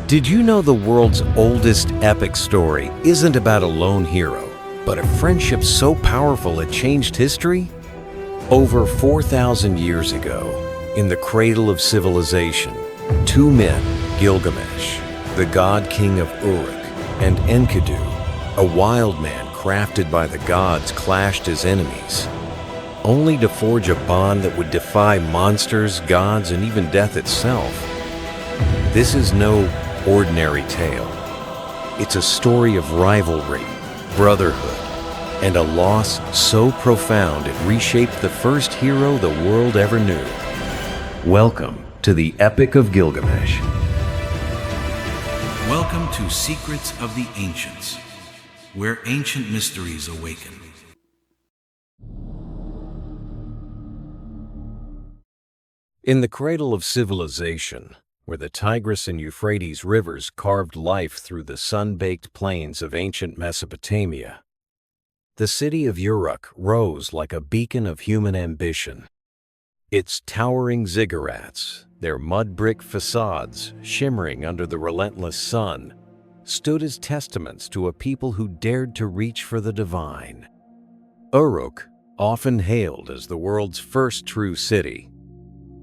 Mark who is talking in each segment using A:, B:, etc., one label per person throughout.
A: Did you know the world's oldest epic story isn't about a lone hero, but a friendship so powerful it changed history? Over 4,000 years ago, in the cradle of civilization, two men, Gilgamesh, the god king of Uruk, and Enkidu, a wild man crafted by the gods, clashed as enemies, only to forge a bond that would defy monsters, gods, and even death itself. This is no ordinary tale. It's a story of rivalry, brotherhood, and a loss so profound it reshaped the first hero the world ever knew. Welcome to the Epic of Gilgamesh.
B: Welcome to Secrets of the Ancients, where ancient mysteries awaken.
A: In the cradle of civilization, where the Tigris and Euphrates rivers carved life through the sun-baked plains of ancient Mesopotamia, the city of Uruk rose like a beacon of human ambition. Its towering ziggurats, their mud-brick facades shimmering under the relentless sun, stood as testaments to a people who dared to reach for the divine. Uruk, often hailed as the world's first true city,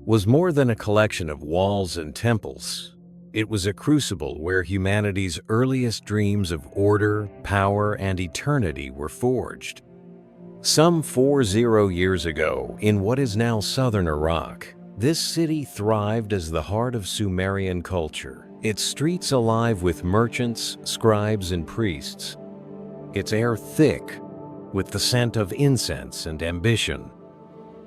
A: was more than a collection of walls and temples. It was a crucible where humanity's earliest dreams of order, power, and eternity were forged. Some 40 years ago, in what is now southern Iraq, this city thrived as the heart of Sumerian culture, its streets alive with merchants, scribes, and priests, its air thick with the scent of incense and ambition.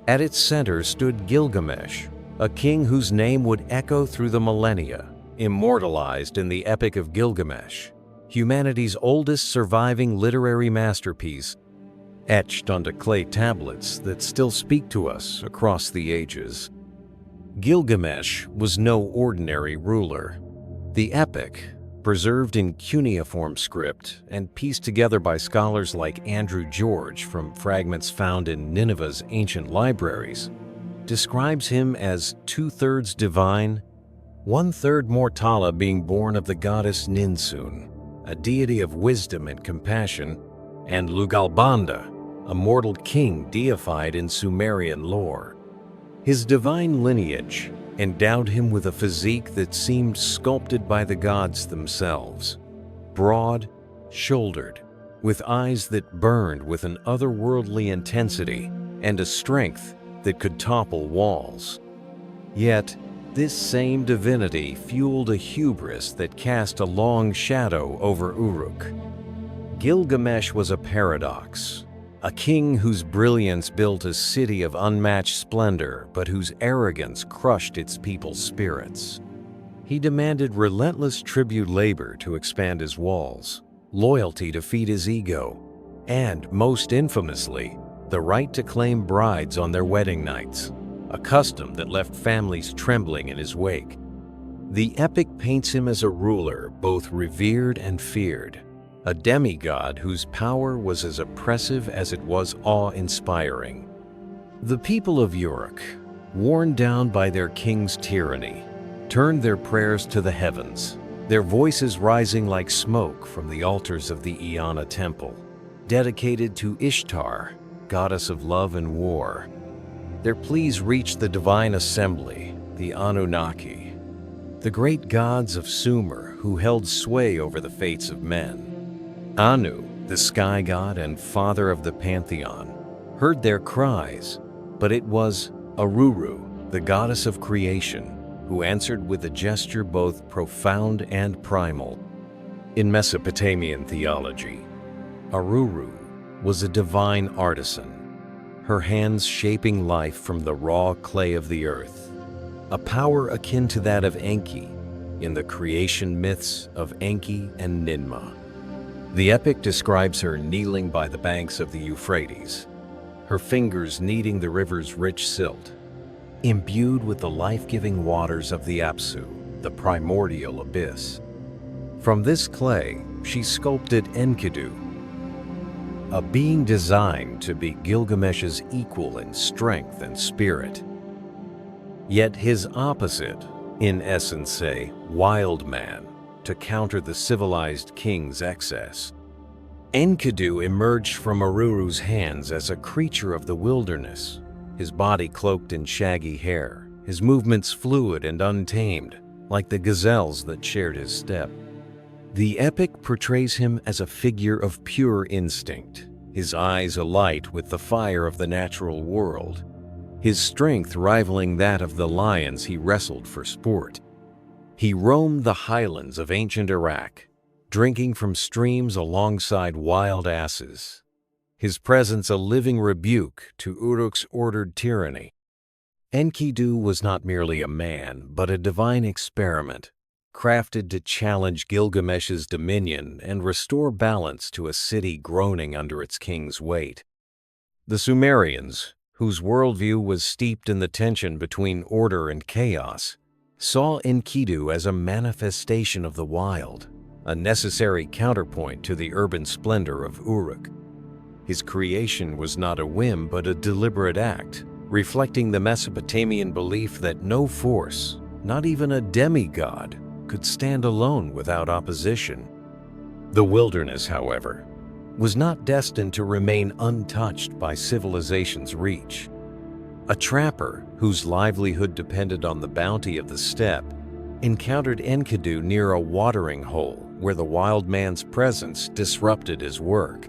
A: At its center stood Gilgamesh, a king whose name would echo through the millennia, immortalized in the Epic of Gilgamesh, humanity's oldest surviving literary masterpiece, etched onto clay tablets that still speak to us across the ages. Gilgamesh was no ordinary ruler. The epic, preserved in cuneiform script and pieced together by scholars like Andrew George from fragments found in Nineveh's ancient libraries, describes him as 2/3 divine, 1/3 mortala, being born of the goddess Ninsun, a deity of wisdom and compassion, and Lugalbanda, a mortal king deified in Sumerian lore. His divine lineage endowed him with a physique that seemed sculpted by the gods themselves, broad-shouldered, with eyes that burned with an otherworldly intensity and a strength that could topple walls. Yet, this same divinity fueled a hubris that cast a long shadow over Uruk. Gilgamesh was a paradox, a king whose brilliance built a city of unmatched splendor, but whose arrogance crushed its people's spirits. He demanded relentless tribute labor to expand his walls, loyalty to feed his ego, and, most infamously, the right to claim brides on their wedding nights, a custom that left families trembling in his wake. The epic paints him as a ruler both revered and feared, a demigod whose power was as oppressive as it was awe-inspiring. The people of Uruk, worn down by their king's tyranny, turned their prayers to the heavens, their voices rising like smoke from the altars of the Eanna temple, dedicated to Ishtar, goddess of love and war. Their pleas reached the divine assembly, the Anunnaki, the great gods of Sumer who held sway over the fates of men. Anu, the sky god and father of the pantheon, heard their cries, but it was Aruru, the goddess of creation, who answered with a gesture both profound and primal. In Mesopotamian theology, Aruru was a divine artisan, her hands shaping life from the raw clay of the earth, a power akin to that of Enki in the creation myths of Enki and Ninmah. The epic describes her kneeling by the banks of the Euphrates, her fingers kneading the river's rich silt, imbued with the life-giving waters of the Apsu, the primordial abyss. From this clay, she sculpted Enkidu, a being designed to be Gilgamesh's equal in strength and spirit. Yet his opposite, in essence a wild man, to counter the civilized king's excess. Enkidu emerged from Ururu's hands as a creature of the wilderness, his body cloaked in shaggy hair, his movements fluid and untamed, like the gazelles that shared his step. The epic portrays him as a figure of pure instinct, his eyes alight with the fire of the natural world, his strength rivaling that of the lions he wrestled for sport. He roamed the highlands of ancient Iraq, drinking from streams alongside wild asses, his presence a living rebuke to Uruk's ordered tyranny. Enkidu was not merely a man, but a divine experiment, crafted to challenge Gilgamesh's dominion and restore balance to a city groaning under its king's weight. The Sumerians, whose worldview was steeped in the tension between order and chaos, saw Enkidu as a manifestation of the wild, a necessary counterpoint to the urban splendor of Uruk. His creation was not a whim but a deliberate act, reflecting the Mesopotamian belief that no force, not even a demigod, could stand alone without opposition. The wilderness, however, was not destined to remain untouched by civilization's reach. A trapper, whose livelihood depended on the bounty of the steppe, encountered Enkidu near a watering hole where the wild man's presence disrupted his work.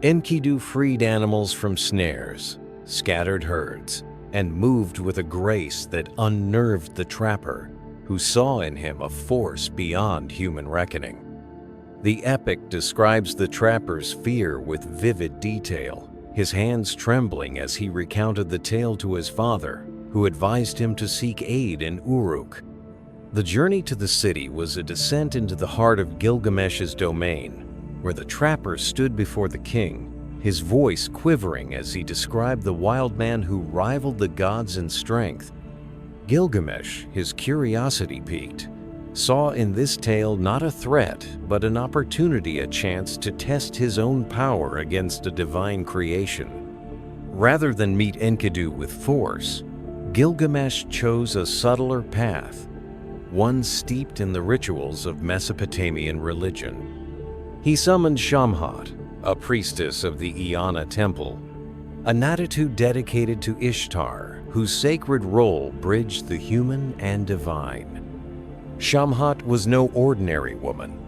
A: Enkidu freed animals from snares, scattered herds, and moved with a grace that unnerved the trapper, who saw in him a force beyond human reckoning. The epic describes the trapper's fear with vivid detail, his hands trembling as he recounted the tale to his father, who advised him to seek aid in Uruk. The journey to the city was a descent into the heart of Gilgamesh's domain, where the trapper stood before the king, his voice quivering as he described the wild man who rivaled the gods in strength. Gilgamesh, his curiosity piqued, saw in this tale not a threat, but an opportunity, a chance to test his own power against a divine creation. Rather than meet Enkidu with force, Gilgamesh chose a subtler path, one steeped in the rituals of Mesopotamian religion. He summoned Shamhat, a priestess of the Eanna temple, a natitude dedicated to Ishtar, whose sacred role bridged the human and divine. Shamhat was no ordinary woman.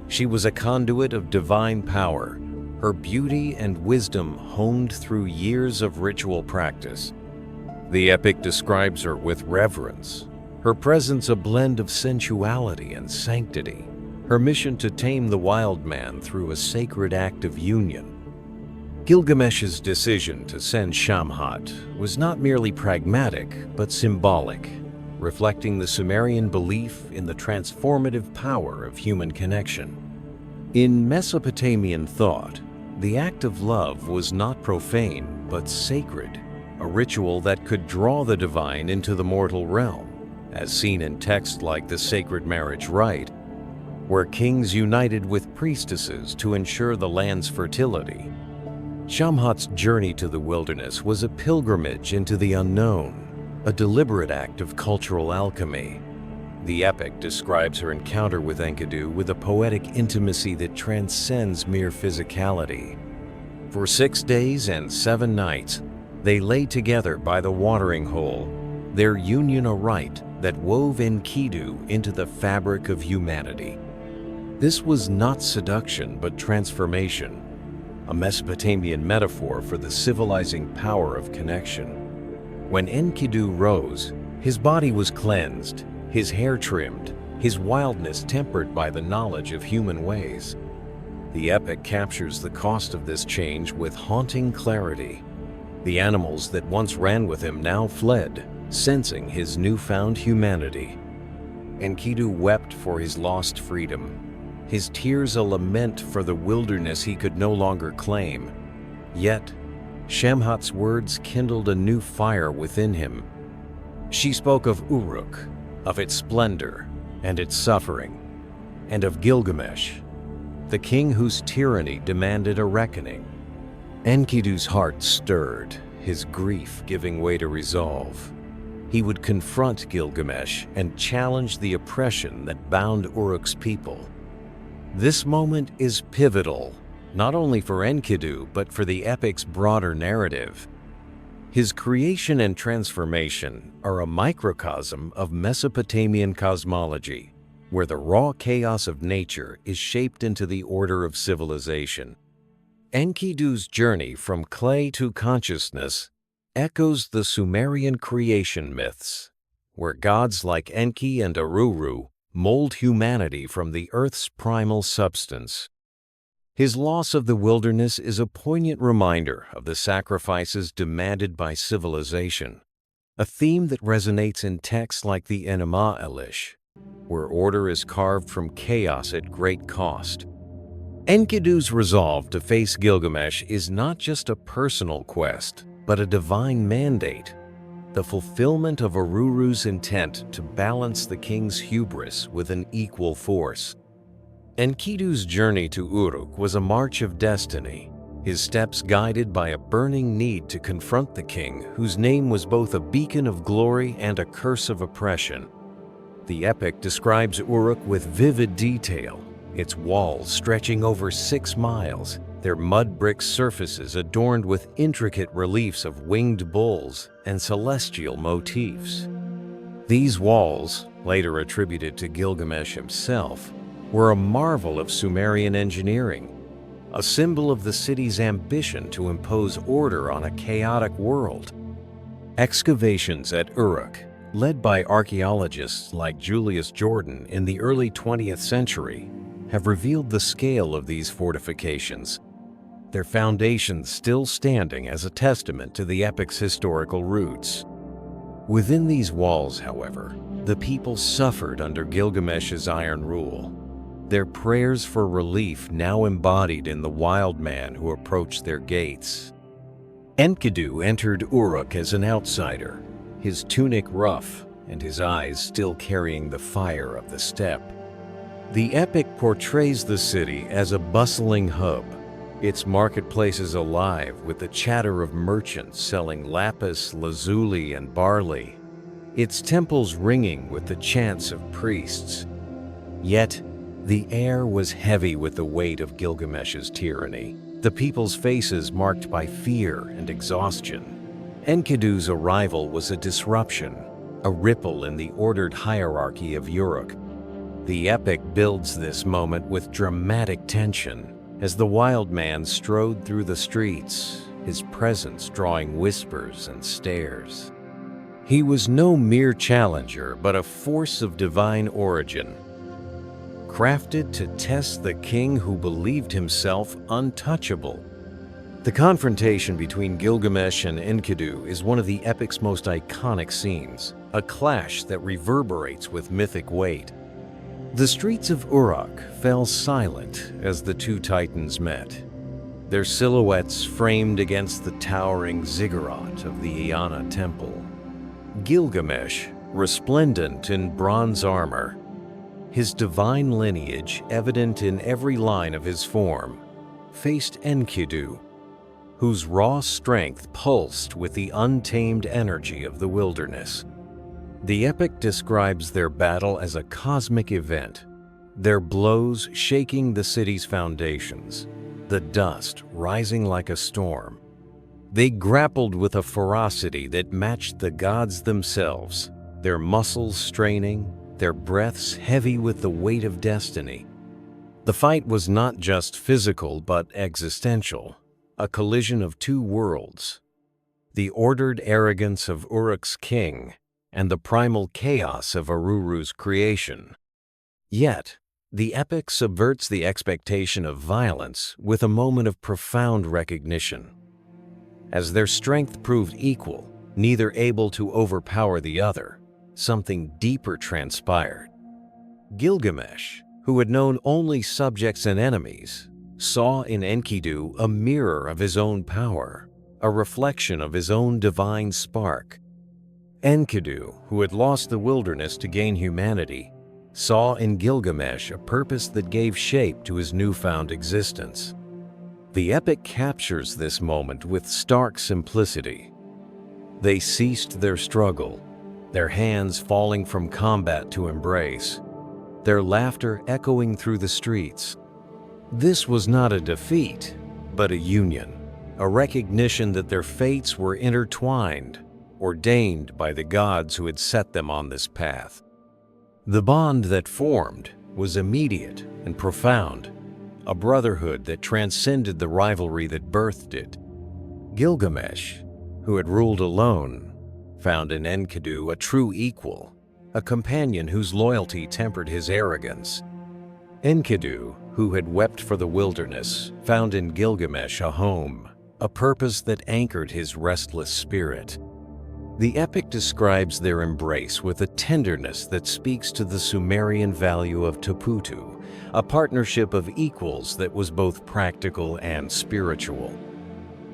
A: She was a conduit of divine power, her beauty and wisdom honed through years of ritual practice. The epic describes her with reverence, her presence a blend of sensuality and sanctity, her mission to tame the wild man through a sacred act of union. Gilgamesh's decision to send Shamhat was not merely pragmatic, but symbolic, reflecting the Sumerian belief in the transformative power of human connection. In Mesopotamian thought, the act of love was not profane, but sacred, a ritual that could draw the divine into the mortal realm, as seen in texts like the sacred marriage rite, where kings united with priestesses to ensure the land's fertility. Shamhat's journey to the wilderness was a pilgrimage into the unknown, a deliberate act of cultural alchemy. The epic describes her encounter with Enkidu with a poetic intimacy that transcends mere physicality. For 6 days and 7 nights, they lay together by the watering hole, their union a rite that wove Enkidu into the fabric of humanity. This was not seduction but transformation, a Mesopotamian metaphor for the civilizing power of connection. When Enkidu rose, his body was cleansed, his hair trimmed, his wildness tempered by the knowledge of human ways. The epic captures the cost of this change with haunting clarity. The animals that once ran with him now fled, sensing his newfound humanity. Enkidu wept for his lost freedom, his tears a lament for the wilderness he could no longer claim. Yet, Shamhat's words kindled a new fire within him. She spoke of Uruk, of its splendor and its suffering, and of Gilgamesh, the king whose tyranny demanded a reckoning. Enkidu's heart stirred, his grief giving way to resolve. He would confront Gilgamesh and challenge the oppression that bound Uruk's people. This moment is pivotal, not only for Enkidu but for the epic's broader narrative. His creation and transformation are a microcosm of Mesopotamian cosmology, where the raw chaos of nature is shaped into the order of civilization. Enkidu's journey from clay to consciousness echoes the Sumerian creation myths, where gods like Enki and Aruru mold humanity from the earth's primal substance. His loss of the wilderness is a poignant reminder of the sacrifices demanded by civilization, a theme that resonates in texts like the Enema Elish, where order is carved from chaos at great cost. Enkidu's resolve to face Gilgamesh is not just a personal quest, but a divine mandate, the fulfillment of Aruru's intent to balance the king's hubris with an equal force. Enkidu's journey to Uruk was a march of destiny, his steps guided by a burning need to confront the king whose name was both a beacon of glory and a curse of oppression. The epic describes Uruk with vivid detail, its walls stretching over 6 miles, their mud brick surfaces adorned with intricate reliefs of winged bulls and celestial motifs. These walls, later attributed to Gilgamesh himself, were a marvel of Sumerian engineering, a symbol of the city's ambition to impose order on a chaotic world. Excavations at Uruk, led by archaeologists like Julius Jordan in the early 20th century, have revealed the scale of these fortifications, their foundations still standing as a testament to the epic's historical roots. Within these walls, however, the people suffered under Gilgamesh's iron rule, their prayers for relief now embodied in the wild man who approached their gates. Enkidu entered Uruk as an outsider, his tunic rough and his eyes still carrying the fire of the steppe. The epic portrays the city as a bustling hub, its marketplaces alive with the chatter of merchants selling lapis, lazuli, and barley, its temples ringing with the chants of priests. Yet, the air was heavy with the weight of Gilgamesh's tyranny, the people's faces marked by fear and exhaustion. Enkidu's arrival was a disruption, a ripple in the ordered hierarchy of Uruk. The epic builds this moment with dramatic tension, as the wild man strode through the streets, his presence drawing whispers and stares. He was no mere challenger, but a force of divine origin, crafted to test the king who believed himself untouchable. The confrontation between Gilgamesh and Enkidu is one of the epic's most iconic scenes, a clash that reverberates with mythic weight. The streets of Uruk fell silent as the two titans met, their silhouettes framed against the towering ziggurat of the Eanna temple. Gilgamesh, resplendent in bronze armor, his divine lineage evident in every line of his form, faced Enkidu, whose raw strength pulsed with the untamed energy of the wilderness. The epic describes their battle as a cosmic event, their blows shaking the city's foundations, the dust rising like a storm. They grappled with a ferocity that matched the gods themselves, their muscles straining, their breaths heavy with the weight of destiny. The fight was not just physical but existential, a collision of two worlds, the ordered arrogance of Uruk's king and the primal chaos of Aruru's creation. Yet, the epic subverts the expectation of violence with a moment of profound recognition. As their strength proved equal, neither able to overpower the other, something deeper transpired. Gilgamesh, who had known only subjects and enemies, saw in Enkidu a mirror of his own power, a reflection of his own divine spark. Enkidu, who had lost the wilderness to gain humanity, saw in Gilgamesh a purpose that gave shape to his newfound existence. The epic captures this moment with stark simplicity. They ceased their struggle, their hands falling from combat to embrace, their laughter echoing through the streets. This was not a defeat, but a union, a recognition that their fates were intertwined, ordained by the gods who had set them on this path. The bond that formed was immediate and profound, a brotherhood that transcended the rivalry that birthed it. Gilgamesh, who had ruled alone, found in Enkidu a true equal, a companion whose loyalty tempered his arrogance. Enkidu, who had wept for the wilderness, found in Gilgamesh a home, a purpose that anchored his restless spirit. The epic describes their embrace with a tenderness that speaks to the Sumerian value of Taputu, a partnership of equals that was both practical and spiritual.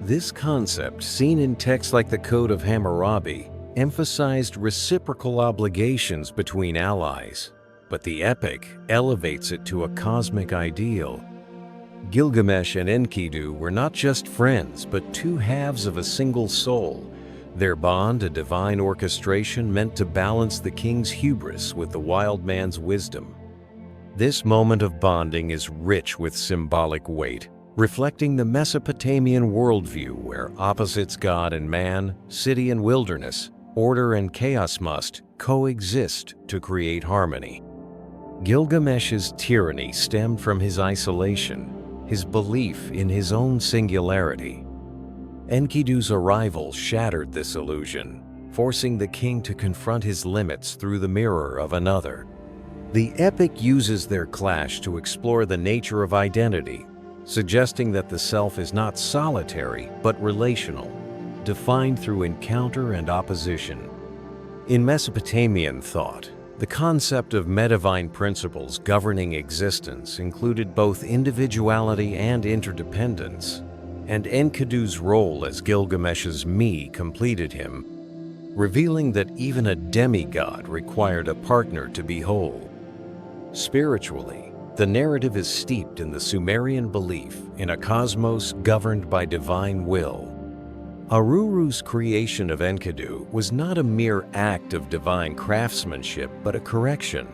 A: This concept, seen in texts like the Code of Hammurabi, emphasized reciprocal obligations between allies, but the epic elevates it to a cosmic ideal. Gilgamesh and Enkidu were not just friends, but two halves of a single soul. Their bond, a divine orchestration meant to balance the king's hubris with the wild man's wisdom. This moment of bonding is rich with symbolic weight, reflecting the Mesopotamian worldview where opposites God and man, city and wilderness, order and chaos must coexist to create harmony. Gilgamesh's tyranny stemmed from his isolation, his belief in his own singularity. Enkidu's arrival shattered this illusion, forcing the king to confront his limits through the mirror of another. The epic uses their clash to explore the nature of identity, suggesting that the self is not solitary but relational, defined through encounter and opposition. In Mesopotamian thought, the concept of metavine principles governing existence included both individuality and interdependence, and Enkidu's role as Gilgamesh's me completed him, revealing that even a demigod required a partner to be whole. Spiritually, the narrative is steeped in the Sumerian belief in a cosmos governed by divine will. Aruru's creation of Enkidu was not a mere act of divine craftsmanship, but a correction,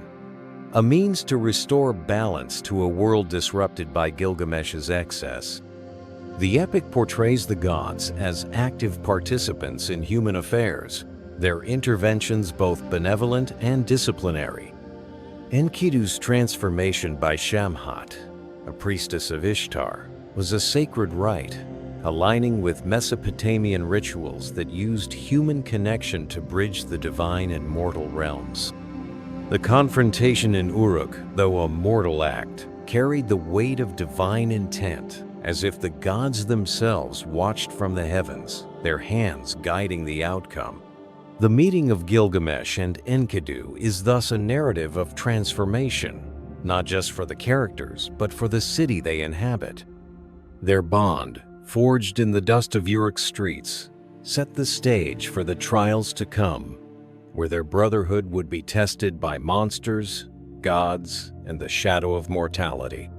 A: a means to restore balance to a world disrupted by Gilgamesh's excess. The epic portrays the gods as active participants in human affairs, their interventions both benevolent and disciplinary. Enkidu's transformation by Shamhat, a priestess of Ishtar, was a sacred rite, aligning with Mesopotamian rituals that used human connection to bridge the divine and mortal realms. The confrontation in Uruk, though a mortal act, carried the weight of divine intent, as if the gods themselves watched from the heavens, their hands guiding the outcome. The meeting of Gilgamesh and Enkidu is thus a narrative of transformation, not just for the characters, but for the city they inhabit. Their bond, forged in the dust of Uruk's streets, set the stage for the trials to come, where their brotherhood would be tested by monsters, gods, and the shadow of mortality.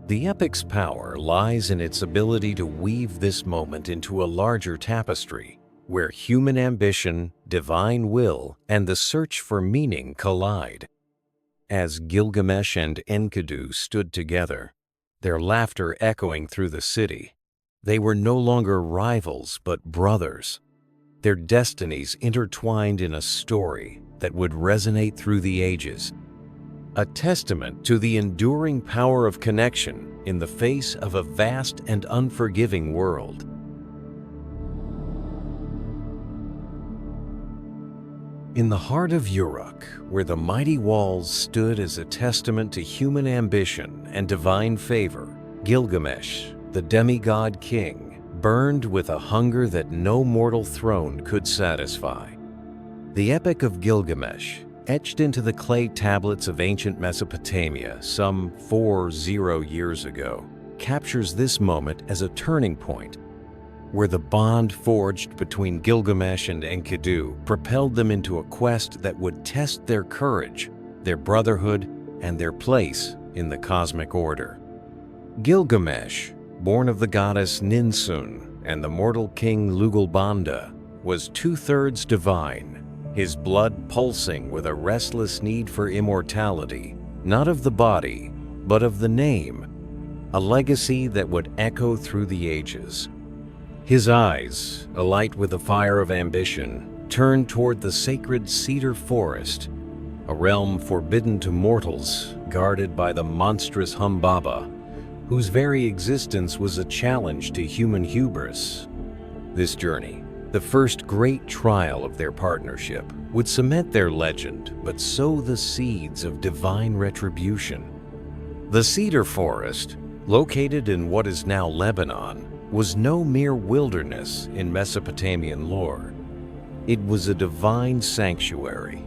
A: The epic's power lies in its ability to weave this moment into a larger tapestry, where human ambition, divine will, and the search for meaning collide. As Gilgamesh and Enkidu stood together, their laughter echoing through the city, they were no longer rivals but brothers, their destinies intertwined in a story that would resonate through the ages, a testament to the enduring power of connection in the face of a vast and unforgiving world. In the heart of Uruk, where the mighty walls stood as a testament to human ambition and divine favor, Gilgamesh, the demigod king, burned with a hunger that no mortal throne could satisfy. The Epic of Gilgamesh, etched into the clay tablets of ancient Mesopotamia some 40 years ago, captures this moment as a turning point, where the bond forged between Gilgamesh and Enkidu propelled them into a quest that would test their courage, their brotherhood, and their place in the cosmic order. Gilgamesh, born of the goddess Ninsun and the mortal king Lugalbanda, was 2/3 divine, his blood pulsing with a restless need for immortality, not of the body, but of the name, a legacy that would echo through the ages. His eyes, alight with the fire of ambition, turned toward the sacred Cedar Forest, a realm forbidden to mortals, guarded by the monstrous Humbaba, whose very existence was a challenge to human hubris. This journey, the first great trial of their partnership, would cement their legend but sow the seeds of divine retribution. The Cedar Forest, located in what is now Lebanon, was no mere wilderness in Mesopotamian lore. It was a divine sanctuary,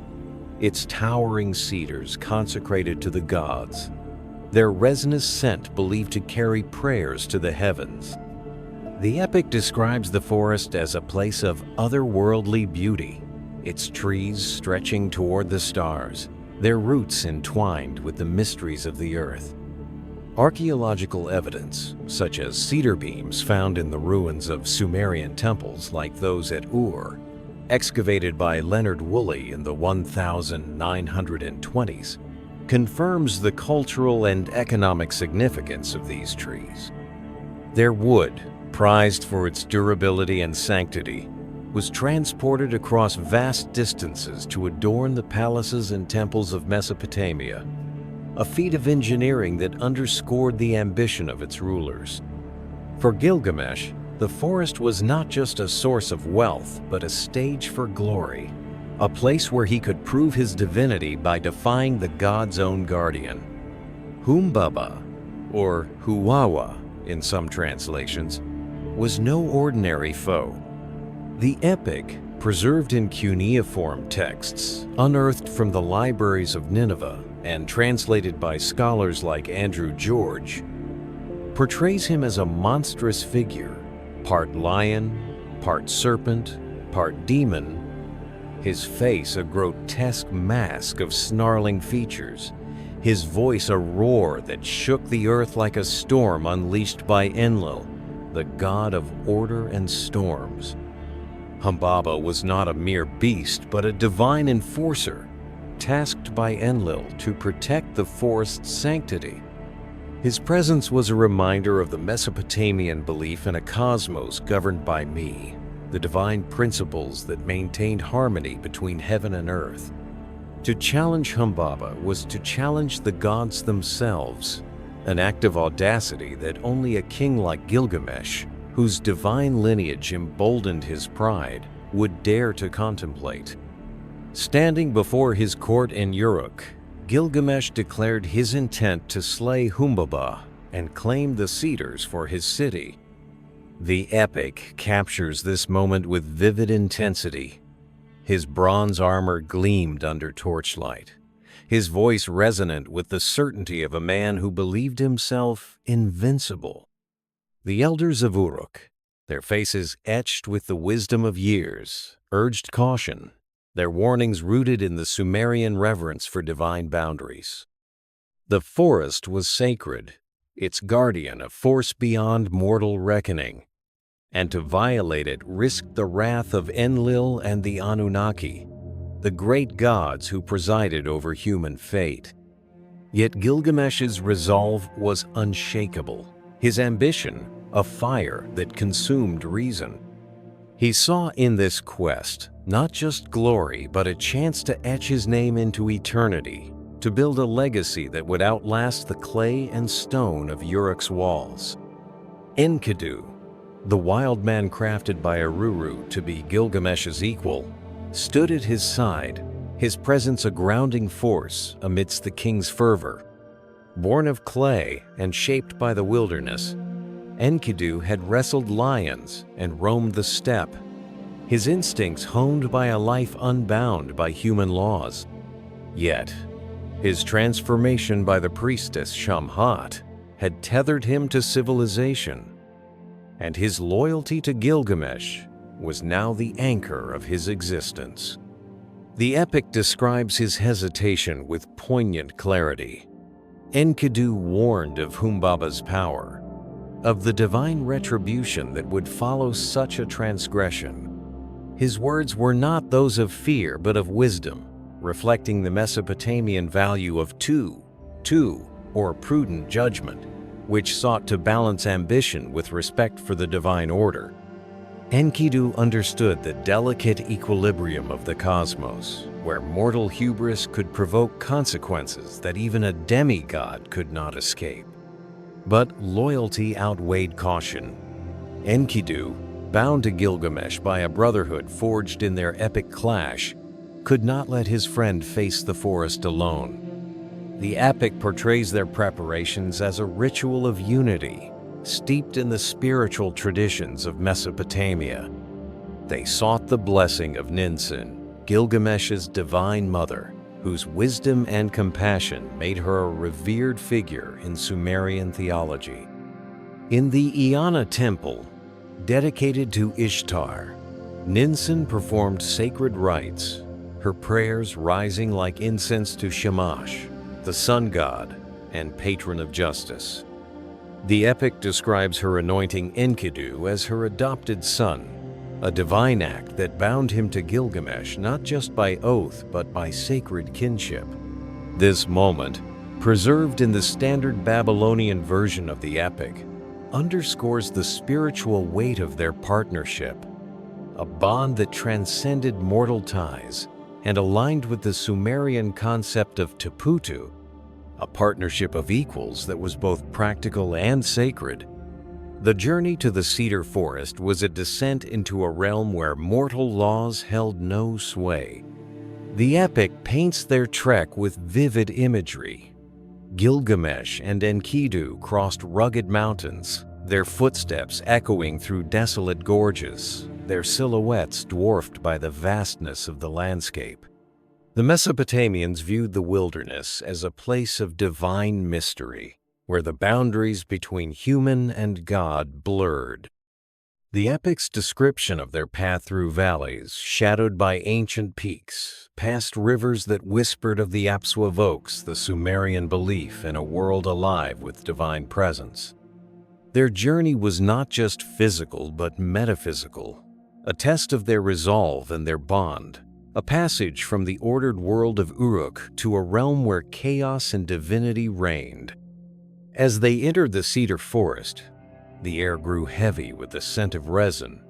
A: its towering cedars consecrated to the gods, their resinous scent believed to carry prayers to the heavens. The epic describes the forest as a place of otherworldly beauty, its trees stretching toward the stars, their roots entwined with the mysteries of the earth. Archaeological evidence, such as cedar beams found in the ruins of Sumerian temples like those at Ur, excavated by Leonard Woolley in the 1920s, confirms the cultural and economic significance of these trees. Their wood, prized for its durability and sanctity, was transported across vast distances to adorn the palaces and temples of Mesopotamia, a feat of engineering that underscored the ambition of its rulers. For Gilgamesh, the forest was not just a source of wealth, but a stage for glory, a place where he could prove his divinity by defying the god's own guardian. Humbaba, or Huwawa in some translations, was no ordinary foe. The epic, preserved in cuneiform texts, unearthed from the libraries of Nineveh and translated by scholars like Andrew George, portrays him as a monstrous figure, part lion, part serpent, part demon, his face a grotesque mask of snarling features, his voice a roar that shook the earth like a storm unleashed by Enlil, the god of order and storms. Humbaba was not a mere beast, but a divine enforcer, tasked by Enlil to protect the forest's sanctity. His presence was a reminder of the Mesopotamian belief in a cosmos governed by me, the divine principles that maintained harmony between heaven and earth. To challenge Humbaba was to challenge the gods themselves, an act of audacity that only a king like Gilgamesh, whose divine lineage emboldened his pride, would dare to contemplate. Standing before his court in Uruk, Gilgamesh declared his intent to slay Humbaba and claim the cedars for his city. The epic captures this moment with vivid intensity. His bronze armor gleamed under torchlight, his voice resonant with the certainty of a man who believed himself invincible. The elders of Uruk, their faces etched with the wisdom of years, urged caution, their warnings rooted in the Sumerian reverence for divine boundaries. The forest was sacred, its guardian a force beyond mortal reckoning, and to violate it risked the wrath of Enlil and the Anunnaki, the great gods who presided over human fate. Yet Gilgamesh's resolve was unshakable, his ambition a fire that consumed reason. He saw in this quest not just glory, but a chance to etch his name into eternity, to build a legacy that would outlast the clay and stone of Uruk's walls. Enkidu, the wild man crafted by Uruk to be Gilgamesh's equal, stood at his side, his presence a grounding force amidst the king's fervor. Born of clay and shaped by the wilderness, Enkidu had wrestled lions and roamed the steppe, his instincts honed by a life unbound by human laws. Yet, his transformation by the priestess Shamhat had tethered him to civilization, and his loyalty to Gilgamesh was now the anchor of his existence. The epic describes his hesitation with poignant clarity. Enkidu warned of Humbaba's power, of the divine retribution that would follow such a transgression. His words were not those of fear but of wisdom, reflecting the Mesopotamian value of two, or prudent judgment, which sought to balance ambition with respect for the divine order. Enkidu understood the delicate equilibrium of the cosmos, where mortal hubris could provoke consequences that even a demigod could not escape. But loyalty outweighed caution. Enkidu, bound to Gilgamesh by a brotherhood forged in their epic clash, could not let his friend face the forest alone. The epic portrays their preparations as a ritual of unity, steeped in the spiritual traditions of Mesopotamia. They sought the blessing of Ninsun, Gilgamesh's divine mother, whose wisdom and compassion made her a revered figure in Sumerian theology. In the Eanna temple, dedicated to Ishtar, Ninsun performed sacred rites, her prayers rising like incense to Shamash, the sun god and patron of justice. The epic describes her anointing Enkidu as her adopted son, a divine act that bound him to Gilgamesh not just by oath but by sacred kinship. This moment, preserved in the standard Babylonian version of the epic, underscores the spiritual weight of their partnership, a bond that transcended mortal ties and aligned with the Sumerian concept of Taputu, a partnership of equals that was both practical and sacred. The journey to the Cedar Forest was a descent into a realm where mortal laws held no sway. The epic paints their trek with vivid imagery. Gilgamesh and Enkidu crossed rugged mountains, their footsteps echoing through desolate gorges, their silhouettes dwarfed by the vastness of the landscape. The Mesopotamians viewed the wilderness as a place of divine mystery, where the boundaries between human and God blurred. The epic's description of their path through valleys shadowed by ancient peaks, past rivers that whispered of the Apsu evokes the Sumerian belief in a world alive with divine presence. Their journey was not just physical but metaphysical, a test of their resolve and their bond, a passage from the ordered world of Uruk to a realm where chaos and divinity reigned. As they entered the Cedar Forest, the air grew heavy with the scent of resin,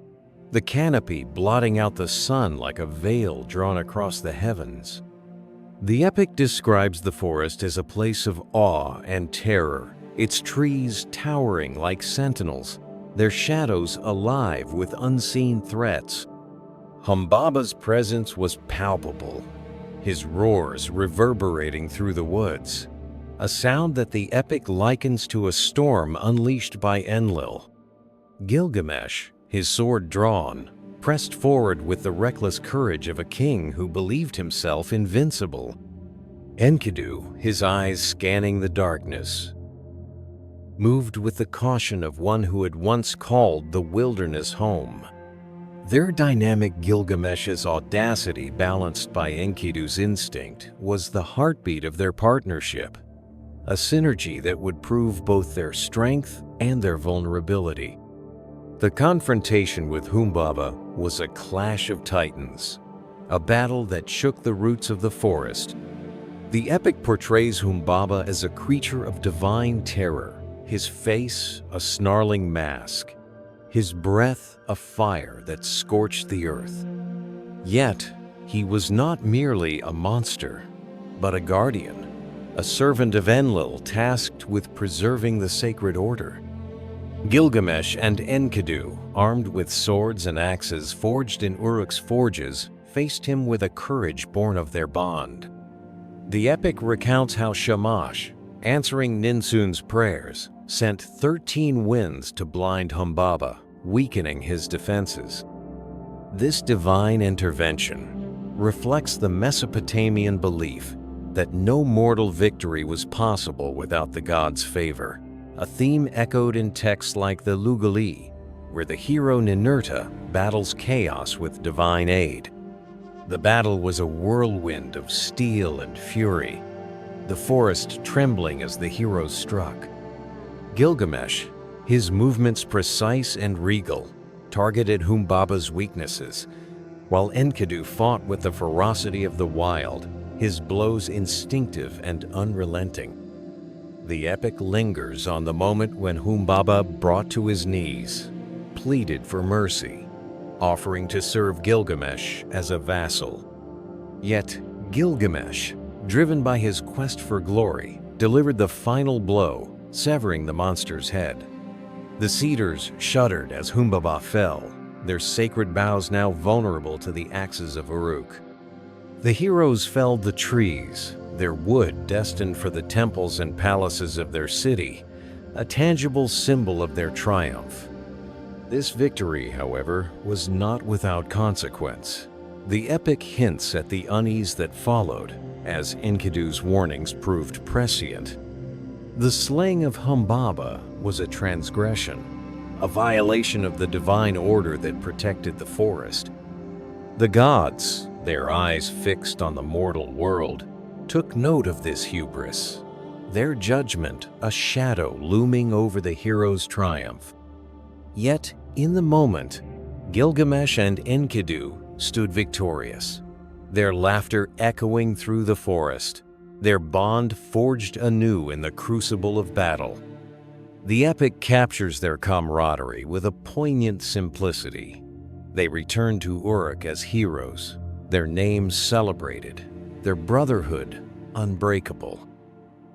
A: the canopy blotting out the sun like a veil drawn across the heavens. The epic describes the forest as a place of awe and terror, its trees towering like sentinels, their shadows alive with unseen threats. Humbaba's presence was palpable, his roars reverberating through the woods, a sound that the epic likens to a storm unleashed by Enlil. Gilgamesh, his sword drawn, pressed forward with the reckless courage of a king who believed himself invincible. Enkidu, his eyes scanning the darkness, moved with the caution of one who had once called the wilderness home. Their dynamic Gilgamesh's audacity balanced by Enkidu's instinct was the heartbeat of their partnership, a synergy that would prove both their strength and their vulnerability. The confrontation with Humbaba was a clash of titans, a battle that shook the roots of the forest. The epic portrays Humbaba as a creature of divine terror, his face a snarling mask, his breath a fire that scorched the earth. Yet, he was not merely a monster, but a guardian, a servant of Enlil tasked with preserving the sacred order. Gilgamesh and Enkidu, armed with swords and axes forged in Uruk's forges, faced him with a courage born of their bond. The epic recounts how Shamash, answering Ninsun's prayers, sent 13 winds to blind Humbaba, weakening his defenses. This divine intervention reflects the Mesopotamian belief that no mortal victory was possible without the god's favor, a theme echoed in texts like the Lugali, where the hero Ninurta battles chaos with divine aid. The battle was a whirlwind of steel and fury, the forest trembling as the heroes struck. Gilgamesh, his movements precise and regal, targeted Humbaba's weaknesses, While Enkidu fought with the ferocity of the wild, his blows instinctive and unrelenting. The epic lingers on the moment when Humbaba, brought to his knees, pleaded for mercy, offering to serve Gilgamesh as a vassal. Yet Gilgamesh, driven by his quest for glory, delivered the final blow, severing the monster's head. The cedars shuddered as Humbaba fell, their sacred boughs now vulnerable to the axes of Uruk. The heroes felled the trees, their wood destined for the temples and palaces of their city, a tangible symbol of their triumph. This victory, however, was not without consequence. The epic hints at the unease that followed, as Enkidu's warnings proved prescient. The slaying of Humbaba was a transgression, a violation of the divine order that protected the forest. The gods, their eyes fixed on the mortal world, took note of this hubris, their judgment a shadow looming over the hero's triumph. Yet, in the moment, Gilgamesh and Enkidu stood victorious, their laughter echoing through the forest, their bond forged anew in the crucible of battle. The epic captures their camaraderie with a poignant simplicity. They return to Uruk as heroes, their names celebrated, their brotherhood unbreakable.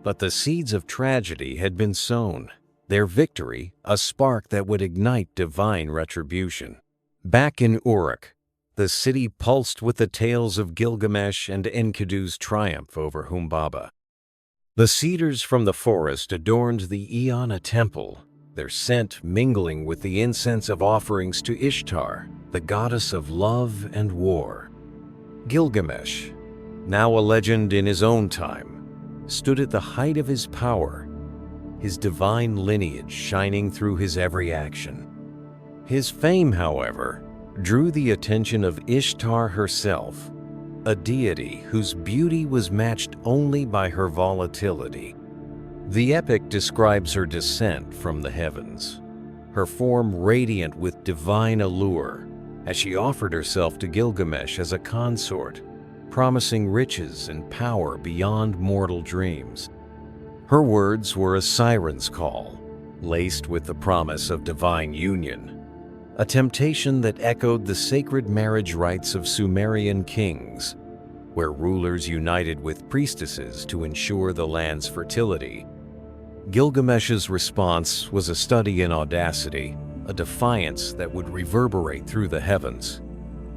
A: But the seeds of tragedy had been sown, their victory a spark that would ignite divine retribution. Back in Uruk, the city pulsed with the tales of Gilgamesh and Enkidu's triumph over Humbaba. The cedars from the forest adorned the Eona temple, their scent mingling with the incense of offerings to Ishtar, the goddess of love and war. Gilgamesh, now a legend in his own time, stood at the height of his power, his divine lineage shining through his every action. His fame, however, drew the attention of Ishtar herself, a deity whose beauty was matched only by her volatility. The epic describes her descent from the heavens, her form radiant with divine allure, as she offered herself to Gilgamesh as a consort, promising riches and power beyond mortal dreams. Her words were a siren's call, laced with the promise of divine union, a temptation that echoed the sacred marriage rites of Sumerian kings, where rulers united with priestesses to ensure the land's fertility. Gilgamesh's response was a study in audacity, a defiance that would reverberate through the heavens.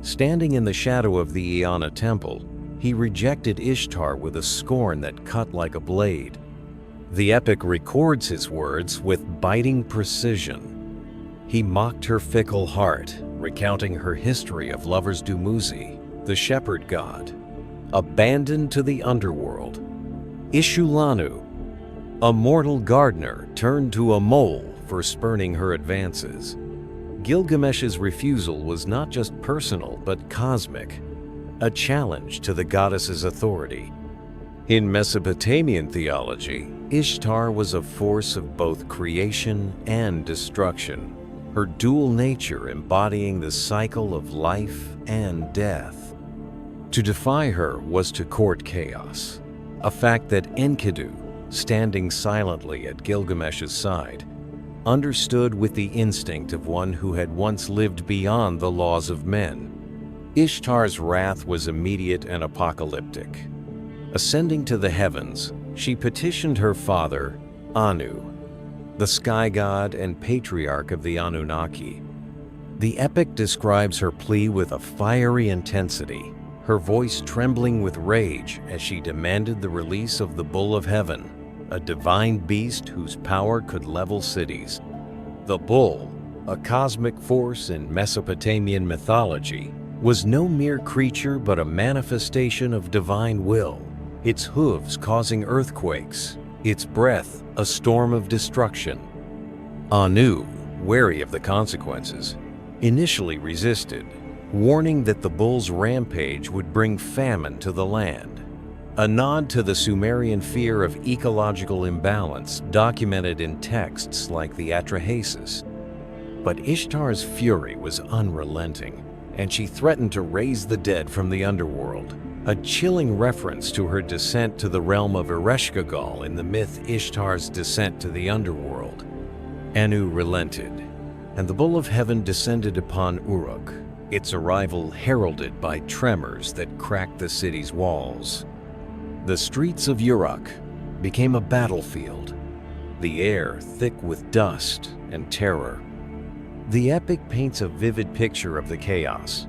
A: Standing in the shadow of the Eona temple, he rejected Ishtar with a scorn that cut like a blade. The epic records his words with biting precision. He mocked her fickle heart, recounting her history of lovers Dumuzi, the shepherd god, abandoned to the underworld. Ishulanu, a mortal gardener turned to a mole for spurning her advances. Gilgamesh's refusal was not just personal but cosmic, a challenge to the goddess's authority. In Mesopotamian theology, Ishtar was a force of both creation and destruction, her dual nature embodying the cycle of life and death. To defy her was to court chaos, a fact that Enkidu, standing silently at Gilgamesh's side, understood with the instinct of one who had once lived beyond the laws of men. Ishtar's wrath was immediate and apocalyptic. Ascending to the heavens, she petitioned her father, Anu, the sky god and patriarch of the Anunnaki. The epic describes her plea with a fiery intensity, her voice trembling with rage as she demanded the release of the Bull of Heaven, a divine beast whose power could level cities. The bull, a cosmic force in Mesopotamian mythology, was no mere creature but a manifestation of divine will, its hooves causing earthquakes, its breath a storm of destruction. Anu, wary of the consequences, initially resisted, warning that the bull's rampage would bring famine to the land, a nod to the Sumerian fear of ecological imbalance documented in texts like the Atrahasis. But Ishtar's fury was unrelenting, and she threatened to raise the dead from the underworld, a chilling reference to her descent to the realm of Ereshkigal in the myth Ishtar's descent to the underworld. Anu relented, and the Bull of Heaven descended upon Uruk, its arrival heralded by tremors that cracked the city's walls. The streets of Uruk became a battlefield, the air thick with dust and terror. The epic paints a vivid picture of the chaos.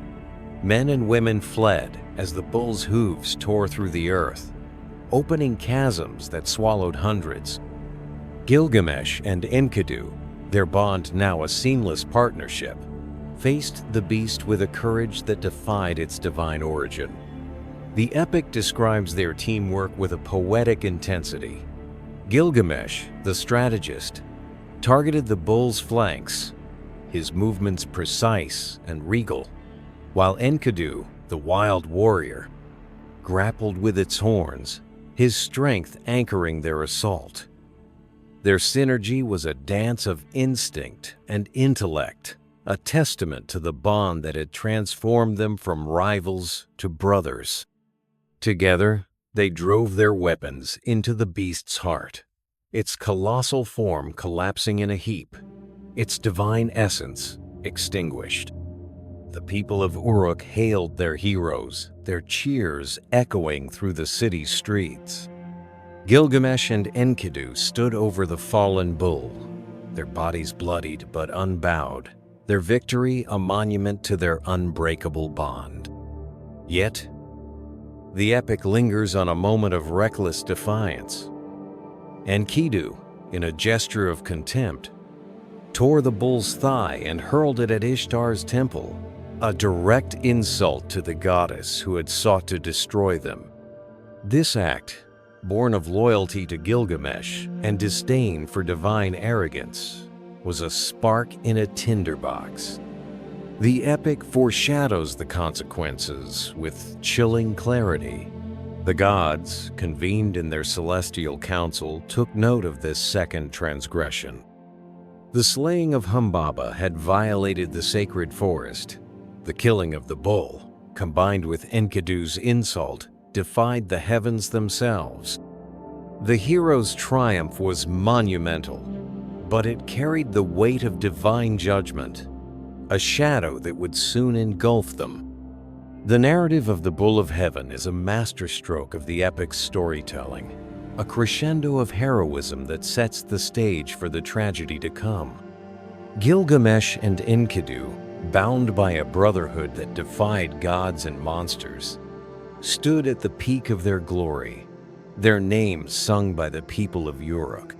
A: Men and women fled as the bull's hooves tore through the earth, opening chasms that swallowed hundreds. Gilgamesh and Enkidu, their bond now a seamless partnership, faced the beast with a courage that defied its divine origin. The epic describes their teamwork with a poetic intensity. Gilgamesh, the strategist, targeted the bull's flanks, his movements precise and regal, while Enkidu, the wild warrior, grappled with its horns, his strength anchoring their assault. Their synergy was a dance of instinct and intellect, a testament to the bond that had transformed them from rivals to brothers. Together, they drove their weapons into the beast's heart, its colossal form collapsing in a heap, its divine essence extinguished. The people of Uruk hailed their heroes, their cheers echoing through the city's streets. Gilgamesh and Enkidu stood over the fallen bull, their bodies bloodied but unbowed, their victory a monument to their unbreakable bond. Yet, the epic lingers on a moment of reckless defiance. Enkidu, in a gesture of contempt, tore the bull's thigh and hurled it at Ishtar's temple, a direct insult to the goddess who had sought to destroy them. This act, born of loyalty to Gilgamesh and disdain for divine arrogance, was a spark in a tinderbox. The epic foreshadows the consequences with chilling clarity. The gods, convened in their celestial council, took note of this second transgression. The slaying of Humbaba had violated the sacred forest. The killing of the bull, combined with Enkidu's insult, defied the heavens themselves. The hero's triumph was monumental, but it carried the weight of divine judgment, a shadow that would soon engulf them. The narrative of the Bull of Heaven is a masterstroke of the epic's storytelling, a crescendo of heroism that sets the stage for the tragedy to come. Gilgamesh and Enkidu, bound by a brotherhood that defied gods and monsters, stood at the peak of their glory, their names sung by the people of Uruk.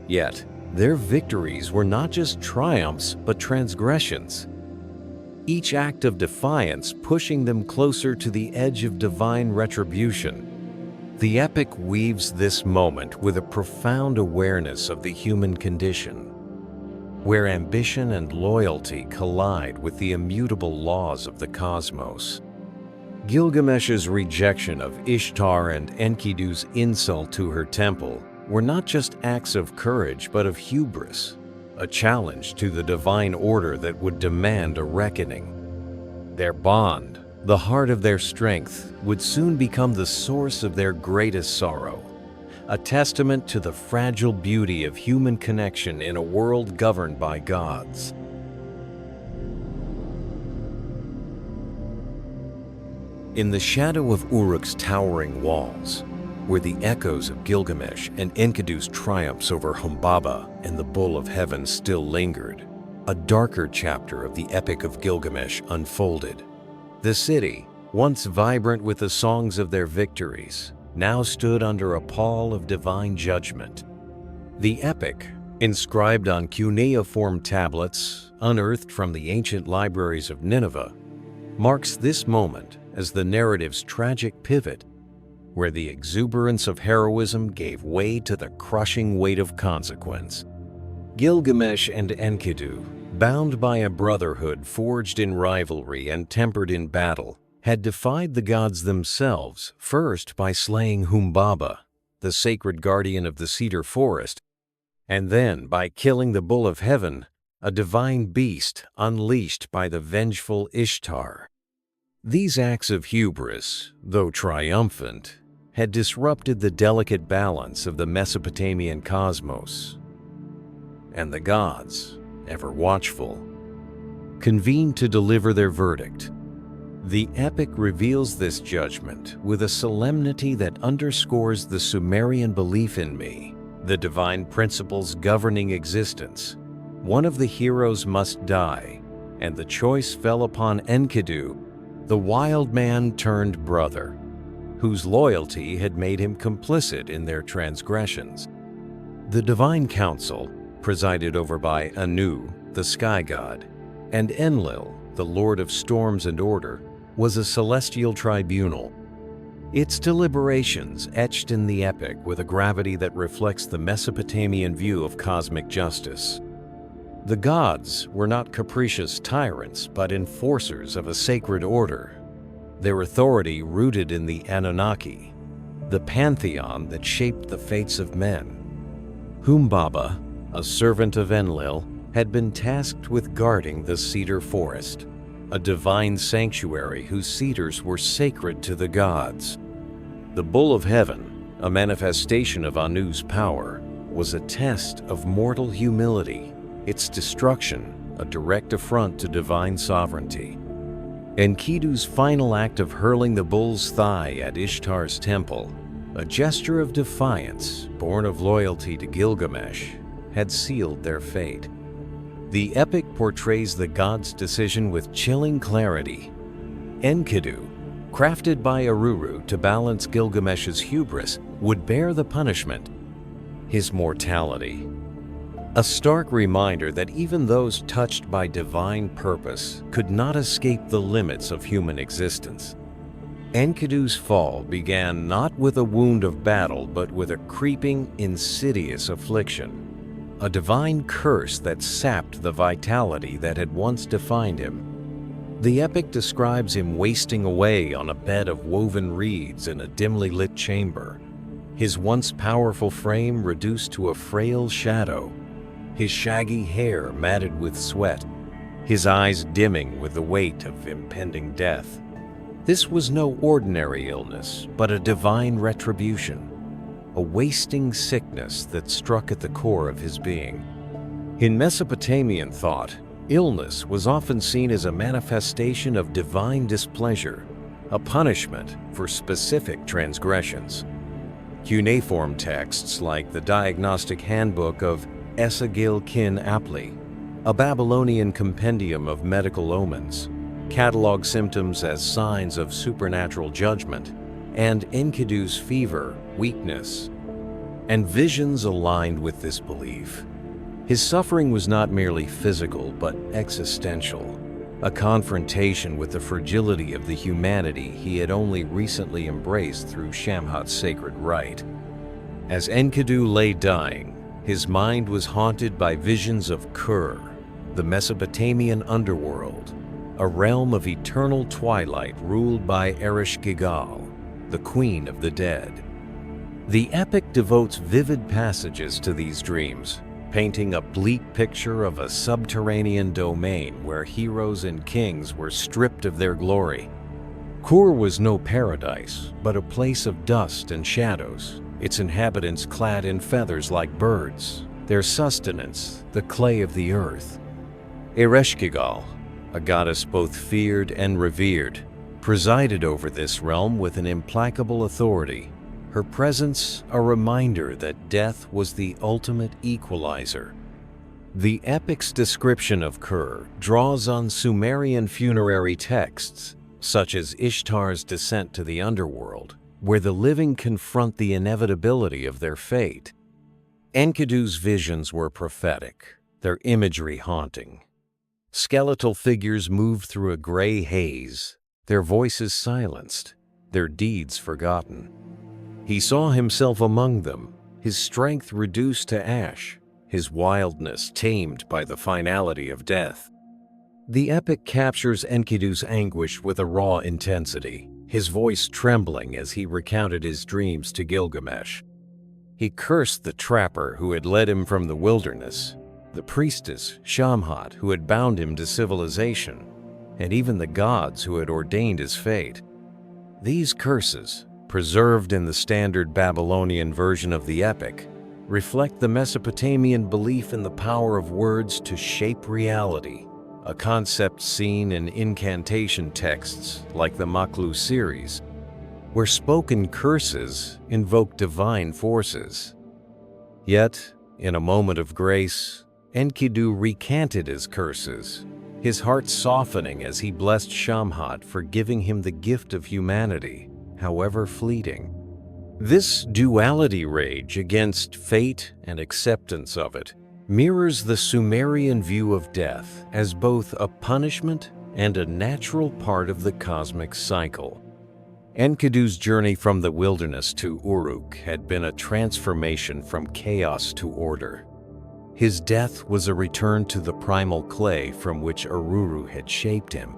A: Yet, their victories were not just triumphs but transgressions, each act of defiance pushing them closer to the edge of divine retribution. The epic weaves this moment with a profound awareness of the human condition, where ambition and loyalty collide with the immutable laws of the cosmos. Gilgamesh's rejection of Ishtar and Enkidu's insult to her temple were not just acts of courage but of hubris, a challenge to the divine order that would demand a reckoning. Their bond, the heart of their strength, would soon become the source of their greatest sorrow, a testament to the fragile beauty of human connection in a world governed by gods. In the shadow of Uruk's towering walls, where the echoes of Gilgamesh and Enkidu's triumphs over Humbaba and the Bull of Heaven still lingered, a darker chapter of the epic of Gilgamesh unfolded. The city, once vibrant with the songs of their victories, now stood under a pall of divine judgment. The epic, inscribed on cuneiform tablets unearthed from the ancient libraries of Nineveh, marks this moment as the narrative's tragic pivot, where the exuberance of heroism gave way to the crushing weight of consequence. Gilgamesh and Enkidu, bound by a brotherhood forged in rivalry and tempered in battle, had defied the gods themselves, first by slaying Humbaba, the sacred guardian of the Cedar Forest, and then by killing the Bull of Heaven, a divine beast unleashed by the vengeful Ishtar. These acts of hubris, though triumphant, had disrupted the delicate balance of the Mesopotamian cosmos. And the gods, ever watchful, convened to deliver their verdict. The epic reveals this judgment with a solemnity that underscores the Sumerian belief in me, the divine principles governing existence. One of the heroes must die, and the choice fell upon Enkidu, the wild man turned brother, whose loyalty had made him complicit in their transgressions. The divine council, presided over by Anu, the sky god, and Enlil, the lord of storms and order, was a celestial tribunal. Its deliberations etched in the epic with a gravity that reflects the Mesopotamian view of cosmic justice. The gods were not capricious tyrants, but enforcers of a sacred order, their authority rooted in the Anunnaki, the pantheon that shaped the fates of men. Humbaba, a servant of Enlil, had been tasked with guarding the Cedar Forest, a divine sanctuary whose cedars were sacred to the gods. The Bull of Heaven, a manifestation of Anu's power, was a test of mortal humility, its destruction a direct affront to divine sovereignty. Enkidu's final act of hurling the bull's thigh at Ishtar's temple, a gesture of defiance born of loyalty to Gilgamesh, had sealed their fate. The epic portrays the god's decision with chilling clarity. Enkidu, crafted by Uruk to balance Gilgamesh's hubris, would bear the punishment, his mortality. A stark reminder that even those touched by divine purpose could not escape the limits of human existence. Enkidu's fall began not with a wound of battle, but with a creeping, insidious affliction, a divine curse that sapped the vitality that had once defined him. The epic describes him wasting away on a bed of woven reeds in a dimly lit chamber, his once powerful frame reduced to a frail shadow, his shaggy hair matted with sweat, his eyes dimming with the weight of impending death. This was no ordinary illness, but a divine retribution, a wasting sickness that struck at the core of his being. In Mesopotamian thought, illness was often seen as a manifestation of divine displeasure, a punishment for specific transgressions. Cuneiform texts like the Diagnostic Handbook of Esagil Kin Apli, a Babylonian compendium of medical omens, catalog symptoms as signs of supernatural judgment, and Enkidu's fever, weakness, and visions aligned with this belief. His suffering was not merely physical but existential, a confrontation with the fragility of the humanity he had only recently embraced through Shamhat's sacred rite. As Enkidu lay dying, his mind was haunted by visions of Kur, the Mesopotamian underworld, a realm of eternal twilight ruled by Ereshkigal, the queen of the dead. The epic devotes vivid passages to these dreams, painting a bleak picture of a subterranean domain where heroes and kings were stripped of their glory. Kur was no paradise, but a place of dust and shadows, its inhabitants clad in feathers like birds, their sustenance the clay of the earth. Ereshkigal, a goddess both feared and revered, presided over this realm with an implacable authority, her presence a reminder that death was the ultimate equalizer. The epic's description of Kur draws on Sumerian funerary texts, such as Ishtar's descent to the underworld, where the living confront the inevitability of their fate. Enkidu's visions were prophetic, their imagery haunting. Skeletal figures moved through a gray haze, their voices silenced, their deeds forgotten. He saw himself among them, his strength reduced to ash, his wildness tamed by the finality of death. The epic captures Enkidu's anguish with a raw intensity, his voice trembling as he recounted his dreams to Gilgamesh. He cursed the trapper who had led him from the wilderness, the priestess Shamhat who had bound him to civilization, and even the gods who had ordained his fate. These curses, preserved in the standard Babylonian version of the epic, reflect the Mesopotamian belief in the power of words to shape reality, a concept seen in incantation texts like the Maklu series, where spoken curses invoke divine forces. Yet, in a moment of grace, Enkidu recanted his curses, his heart softening as he blessed Shamhat for giving him the gift of humanity, however fleeting. This duality rage against fate and acceptance of it mirrors the Sumerian view of death as both a punishment and a natural part of the cosmic cycle. Enkidu's journey from the wilderness to Uruk had been a transformation from chaos to order. His death was a return to the primal clay from which Uruk had shaped him,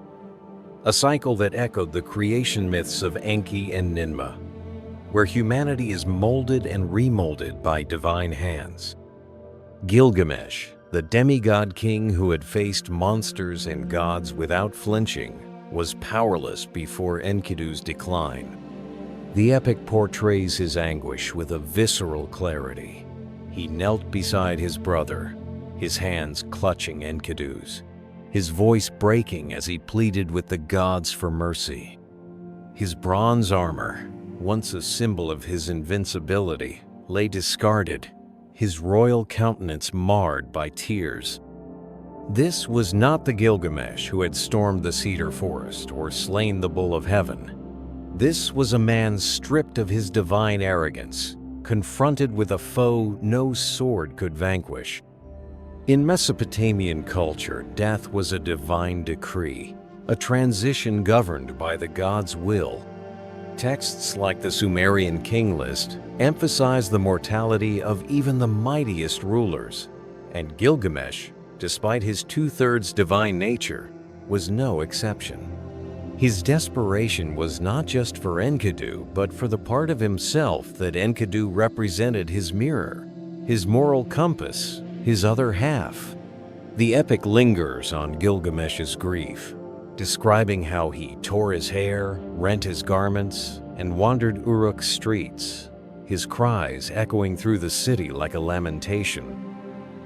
A: a cycle that echoed the creation myths of Enki and Ninmah, where humanity is molded and remolded by divine hands. Gilgamesh, the demigod king who had faced monsters and gods without flinching, was powerless before Enkidu's decline. The epic portrays his anguish with a visceral clarity. He knelt beside his brother, his hands clutching Enkidu's, his voice breaking as he pleaded with the gods for mercy. His bronze armor, once a symbol of his invincibility, lay discarded, his royal countenance marred by tears. This was not the Gilgamesh who had stormed the Cedar Forest or slain the bull of heaven. This was a man stripped of his divine arrogance, confronted with a foe no sword could vanquish. In Mesopotamian culture, death was a divine decree, a transition governed by the god's will. Texts like the Sumerian king list emphasize the mortality of even the mightiest rulers, and Gilgamesh, despite his two-thirds divine nature, was no exception. His desperation was not just for Enkidu, but for the part of himself that Enkidu represented his mirror, his moral compass, his other half. The epic lingers on Gilgamesh's grief, describing how he tore his hair, rent his garments, and wandered Uruk's streets, his cries echoing through the city like a lamentation.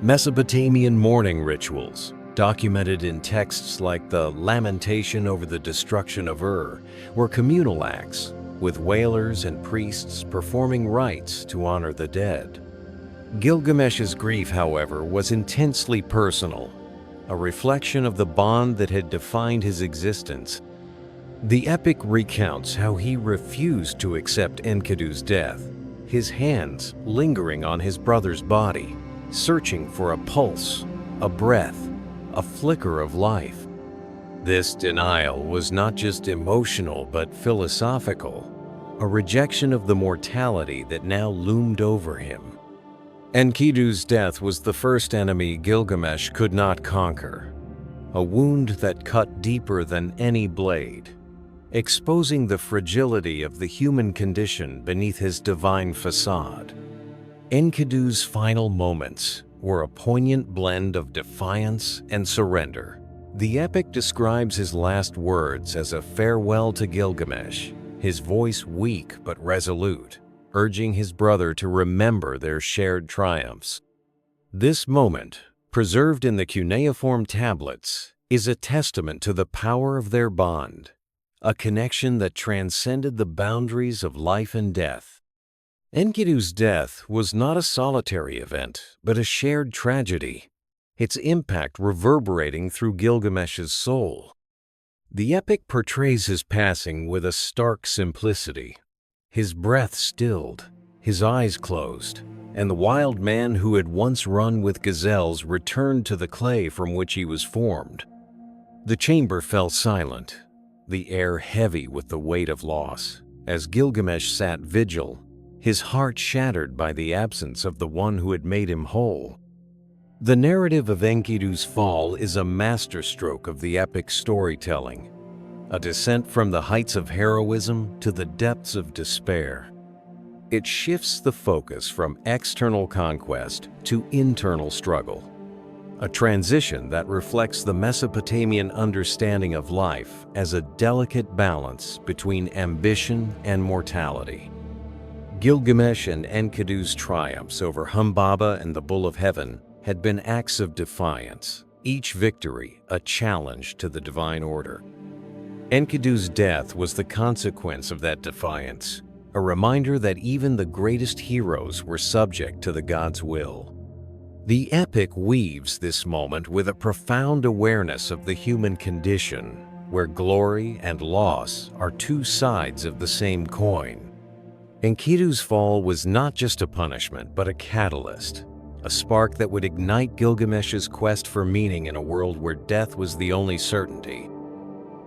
A: Mesopotamian mourning rituals, documented in texts like the Lamentation over the Destruction of Ur, were communal acts, with wailers and priests performing rites to honor the dead. Gilgamesh's grief, however, was intensely personal, a reflection of the bond that had defined his existence. The epic recounts how he refused to accept Enkidu's death, his hands lingering on his brother's body, searching for a pulse, a breath, a flicker of life. This denial was not just emotional but philosophical, a rejection of the mortality that now loomed over him. Enkidu's death was the first enemy Gilgamesh could not conquer, a wound that cut deeper than any blade, exposing the fragility of the human condition beneath his divine facade. Enkidu's final moments were a poignant blend of defiance and surrender. The epic describes his last words as a farewell to Gilgamesh, his voice weak but resolute, urging his brother to remember their shared triumphs. This moment, preserved in the cuneiform tablets, is a testament to the power of their bond, a connection that transcended the boundaries of life and death. Enkidu's death was not a solitary event, but a shared tragedy, its impact reverberating through Gilgamesh's soul. The epic portrays his passing with a stark simplicity, his breath stilled, his eyes closed, and the wild man who had once run with gazelles returned to the clay from which he was formed. The chamber fell silent, the air heavy with the weight of loss, as Gilgamesh sat vigil, his heart shattered by the absence of the one who had made him whole. The narrative of Enkidu's fall is a masterstroke of the epic storytelling, a descent from the heights of heroism to the depths of despair. It shifts the focus from external conquest to internal struggle, a transition that reflects the Mesopotamian understanding of life as a delicate balance between ambition and mortality. Gilgamesh and Enkidu's triumphs over Humbaba and the Bull of Heaven had been acts of defiance, each victory a challenge to the divine order. Enkidu's death was the consequence of that defiance, a reminder that even the greatest heroes were subject to the god's will. The epic weaves this moment with a profound awareness of the human condition, where glory and loss are two sides of the same coin. Enkidu's fall was not just a punishment, but a catalyst, a spark that would ignite Gilgamesh's quest for meaning in a world where death was the only certainty.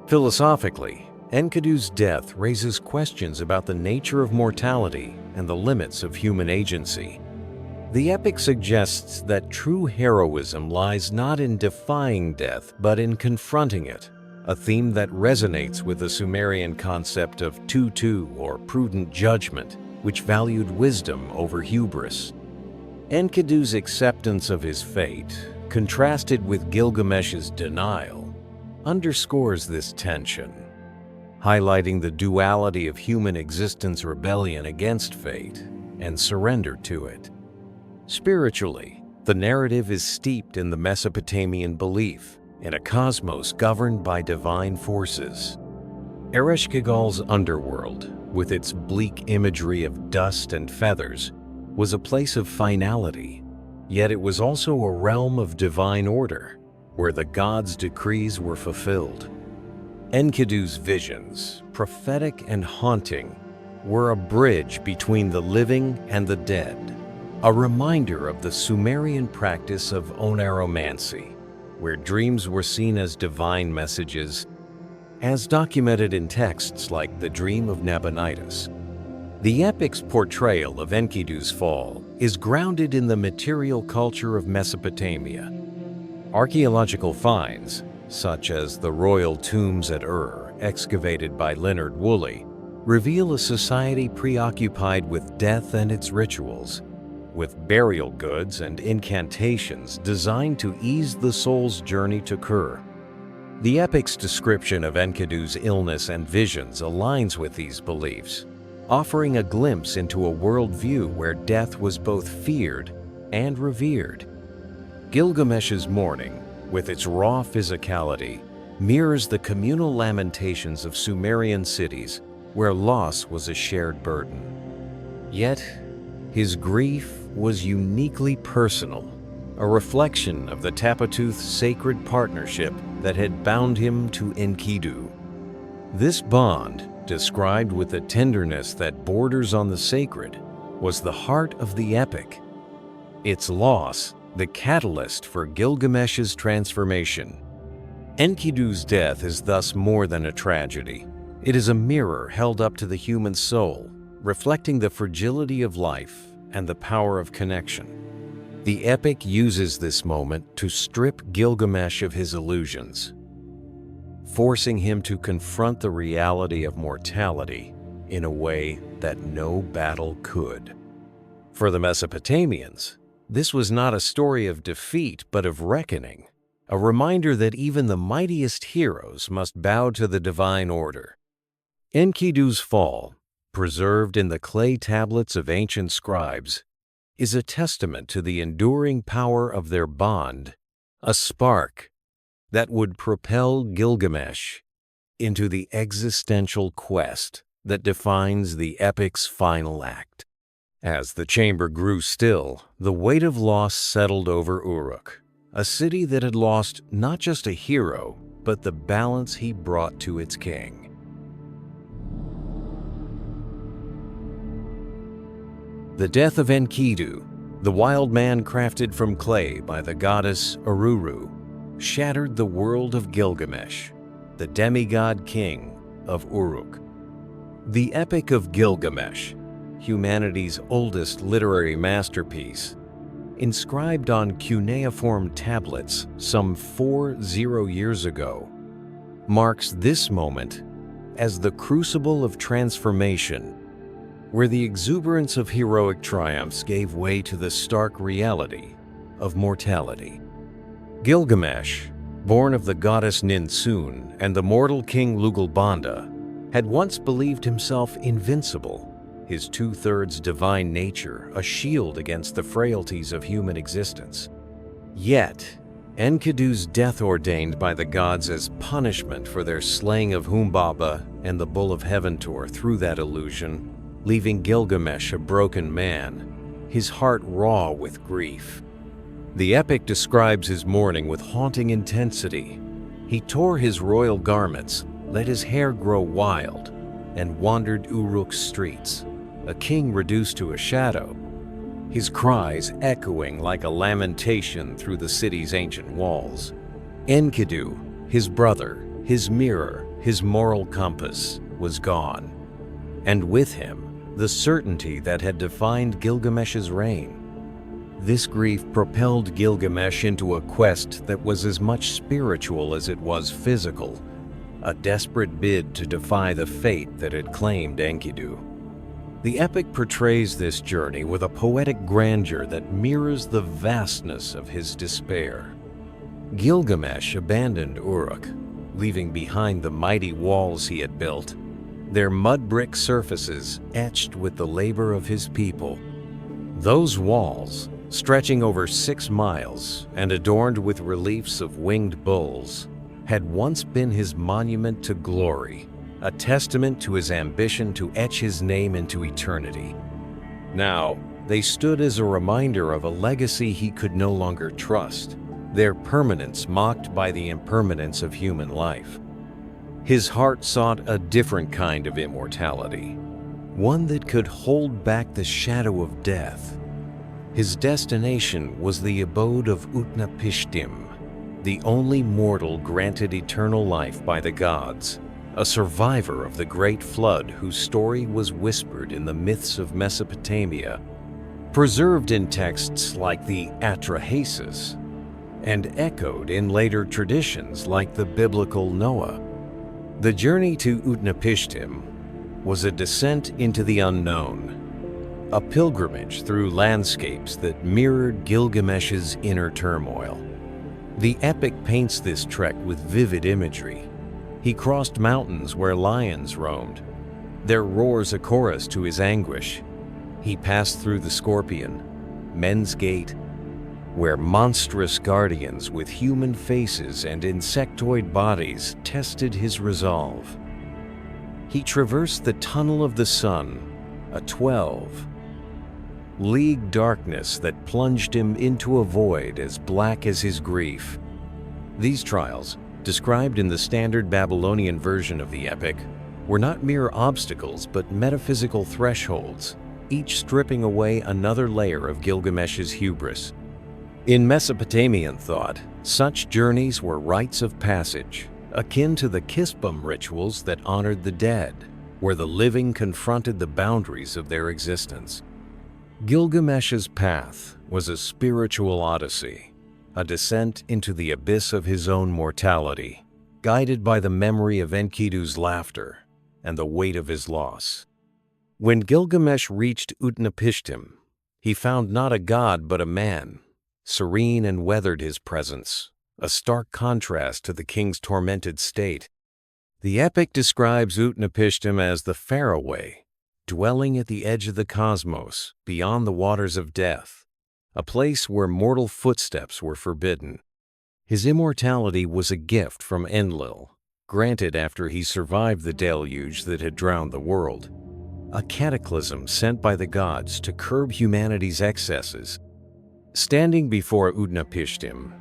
A: Philosophically, Enkidu's death raises questions about the nature of mortality and the limits of human agency. The epic suggests that true heroism lies not in defying death, but in confronting it, a theme that resonates with the Sumerian concept of tutu, or prudent judgment, which valued wisdom over hubris. Enkidu's acceptance of his fate, contrasted with Gilgamesh's denial, underscores this tension, highlighting the duality of human existence: rebellion against fate and surrender to it. Spiritually, the narrative is steeped in the Mesopotamian belief in a cosmos governed by divine forces. Ereshkigal's underworld, with its bleak imagery of dust and feathers, was a place of finality, yet it was also a realm of divine order, where the gods' decrees were fulfilled. Enkidu's visions, prophetic and haunting, were a bridge between the living and the dead, a reminder of the Sumerian practice of onaromancy, where dreams were seen as divine messages, as documented in texts like the Dream of Nabonidus. The epic's portrayal of Enkidu's fall is grounded in the material culture of Mesopotamia. Archaeological finds, such as the royal tombs at Uruk, excavated by Leonard Woolley, reveal a society preoccupied with death and its rituals, with burial goods and incantations designed to ease the soul's journey to Kur. The epic's description of Enkidu's illness and visions aligns with these beliefs, offering a glimpse into a worldview where death was both feared and revered. Gilgamesh's mourning, with its raw physicality, mirrors the communal lamentations of Sumerian cities where loss was a shared burden. Yet, his grief was uniquely personal, a reflection of the Tapatooth sacred partnership that had bound him to Enkidu. This bond, described with a tenderness that borders on the sacred, was the heart of the epic. Its loss, the catalyst for Gilgamesh's transformation. Enkidu's death is thus more than a tragedy. It is a mirror held up to the human soul, reflecting the fragility of life and the power of connection. The epic uses this moment to strip Gilgamesh of his illusions, forcing him to confront the reality of mortality in a way that no battle could. For the Mesopotamians, this was not a story of defeat but of reckoning, a reminder that even the mightiest heroes must bow to the divine order. Enkidu's fall, preserved in the clay tablets of ancient scribes, is a testament to the enduring power of their bond, a spark that would propel Gilgamesh into the existential quest that defines the epic's final act. As the chamber grew still, the weight of loss settled over Uruk, a city that had lost not just a hero, but the balance he brought to its king. The death of Enkidu, the wild man crafted from clay by the goddess Uruk, shattered the world of Gilgamesh, the demigod king of Uruk. The Epic of Gilgamesh, humanity's oldest literary masterpiece, inscribed on cuneiform tablets some 40 years ago, marks this moment as the crucible of transformation, where the exuberance of heroic triumphs gave way to the stark reality of mortality. Gilgamesh, born of the goddess Ninsun and the mortal king Lugalbanda, had once believed himself invincible, his two-thirds divine nature a shield against the frailties of human existence. Yet, Enkidu's death ordained by the gods as punishment for their slaying of Humbaba and the Bull of Heaven tore through that illusion, leaving Gilgamesh a broken man, his heart raw with grief. The epic describes his mourning with haunting intensity. He tore his royal garments, let his hair grow wild, and wandered Uruk's streets, a king reduced to a shadow, his cries echoing like a lamentation through the city's ancient walls. Enkidu, his brother, his mirror, his moral compass, was gone, and with him, the certainty that had defined Gilgamesh's reign. This grief propelled Gilgamesh into a quest that was as much spiritual as it was physical, a desperate bid to defy the fate that had claimed Enkidu. The epic portrays this journey with a poetic grandeur that mirrors the vastness of his despair. Gilgamesh abandoned Uruk, leaving behind the mighty walls he had built, their mud brick surfaces etched with the labor of his people. Those walls, stretching over 6 miles and adorned with reliefs of winged bulls, had once been his monument to glory, a testament to his ambition to etch his name into eternity. Now, they stood as a reminder of a legacy he could no longer trust, their permanence mocked by the impermanence of human life. His heart sought a different kind of immortality, one that could hold back the shadow of death. His destination was the abode of Utnapishtim, the only mortal granted eternal life by the gods, a survivor of the Great Flood whose story was whispered in the myths of Mesopotamia, preserved in texts like the Atrahasis, and echoed in later traditions like the biblical Noah. The journey to Utnapishtim was a descent into the unknown, a pilgrimage through landscapes that mirrored Gilgamesh's inner turmoil. The epic paints this trek with vivid imagery. He crossed mountains where lions roamed, their roars a chorus to his anguish. He passed through the Scorpion, Men's Gate, where monstrous guardians with human faces and insectoid bodies tested his resolve. He traversed the Tunnel of the Sun, a 12-league darkness that plunged him into a void as black as his grief. These trials, described in the standard Babylonian version of the epic, were not mere obstacles but metaphysical thresholds, each stripping away another layer of Gilgamesh's hubris. In Mesopotamian thought, such journeys were rites of passage, akin to the Kispum rituals that honored the dead, where the living confronted the boundaries of their existence. Gilgamesh's path was a spiritual odyssey, a descent into the abyss of his own mortality, guided by the memory of Enkidu's laughter and the weight of his loss. When Gilgamesh reached Utnapishtim, he found not a god but a man, serene and weathered his presence, a stark contrast to the king's tormented state. The epic describes Utnapishtim as the faraway, dwelling at the edge of the cosmos, beyond the waters of death, a place where mortal footsteps were forbidden. His immortality was a gift from Enlil, granted after he survived the deluge that had drowned the world, a cataclysm sent by the gods to curb humanity's excesses. Standing before Utnapishtim,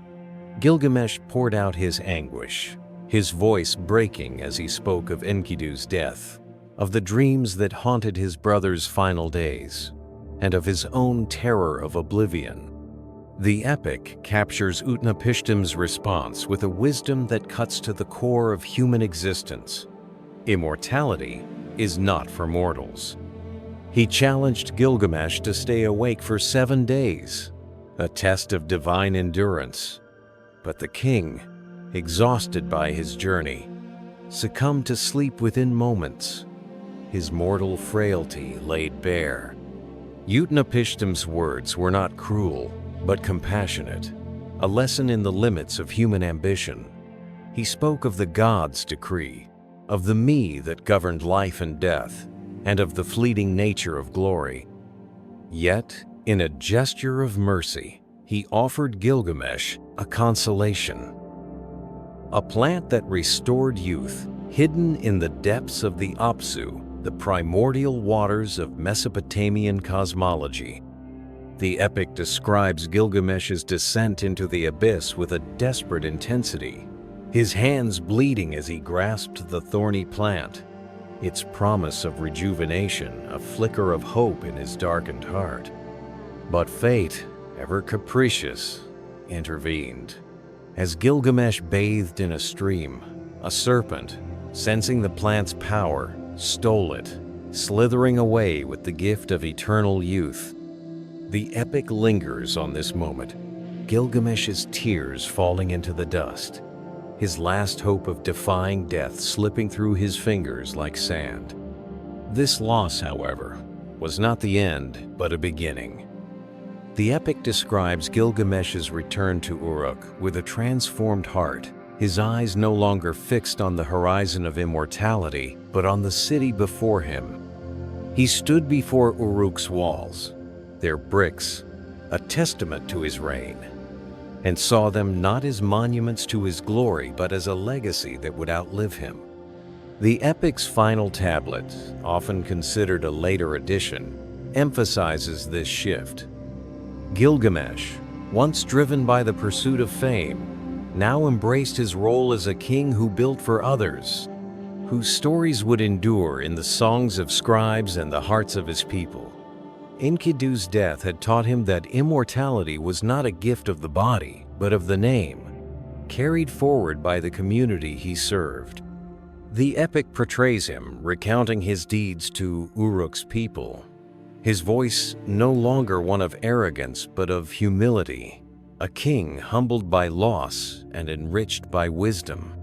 A: Gilgamesh poured out his anguish, his voice breaking as he spoke of Enkidu's death, of the dreams that haunted his brother's final days, and of his own terror of oblivion. The epic captures Utnapishtim's response with a wisdom that cuts to the core of human existence. Immortality is not for mortals. He challenged Gilgamesh to stay awake for 7 days, a test of divine endurance. But the king, exhausted by his journey, succumbed to sleep within moments, his mortal frailty laid bare. Utnapishtim's words were not cruel, but compassionate, a lesson in the limits of human ambition. He spoke of the gods' decree, of the me that governed life and death, and of the fleeting nature of glory. Yet, in a gesture of mercy, he offered Gilgamesh a consolation. A plant that restored youth, hidden in the depths of the Apsu, the primordial waters of Mesopotamian cosmology. The epic describes Gilgamesh's descent into the abyss with a desperate intensity, his hands bleeding as he grasped the thorny plant, its promise of rejuvenation a flicker of hope in his darkened heart. But fate, ever capricious, intervened. As Gilgamesh bathed in a stream, a serpent, sensing the plant's power, stole it, slithering away with the gift of eternal youth. The epic lingers on this moment, Gilgamesh's tears falling into the dust, his last hope of defying death slipping through his fingers like sand. This loss, however, was not the end, but a beginning. The epic describes Gilgamesh's return to Uruk with a transformed heart, his eyes no longer fixed on the horizon of immortality, but on the city before him. He stood before Uruk's walls, their bricks, a testament to his reign, and saw them not as monuments to his glory, but as a legacy that would outlive him. The epic's final tablet, often considered a later addition, emphasizes this shift. Gilgamesh, once driven by the pursuit of fame, now embraced his role as a king who built for others, whose stories would endure in the songs of scribes and the hearts of his people. Enkidu's death had taught him that immortality was not a gift of the body, but of the name, carried forward by the community he served. The epic portrays him recounting his deeds to Uruk's people, his voice no longer one of arrogance but of humility, a king humbled by loss and enriched by wisdom.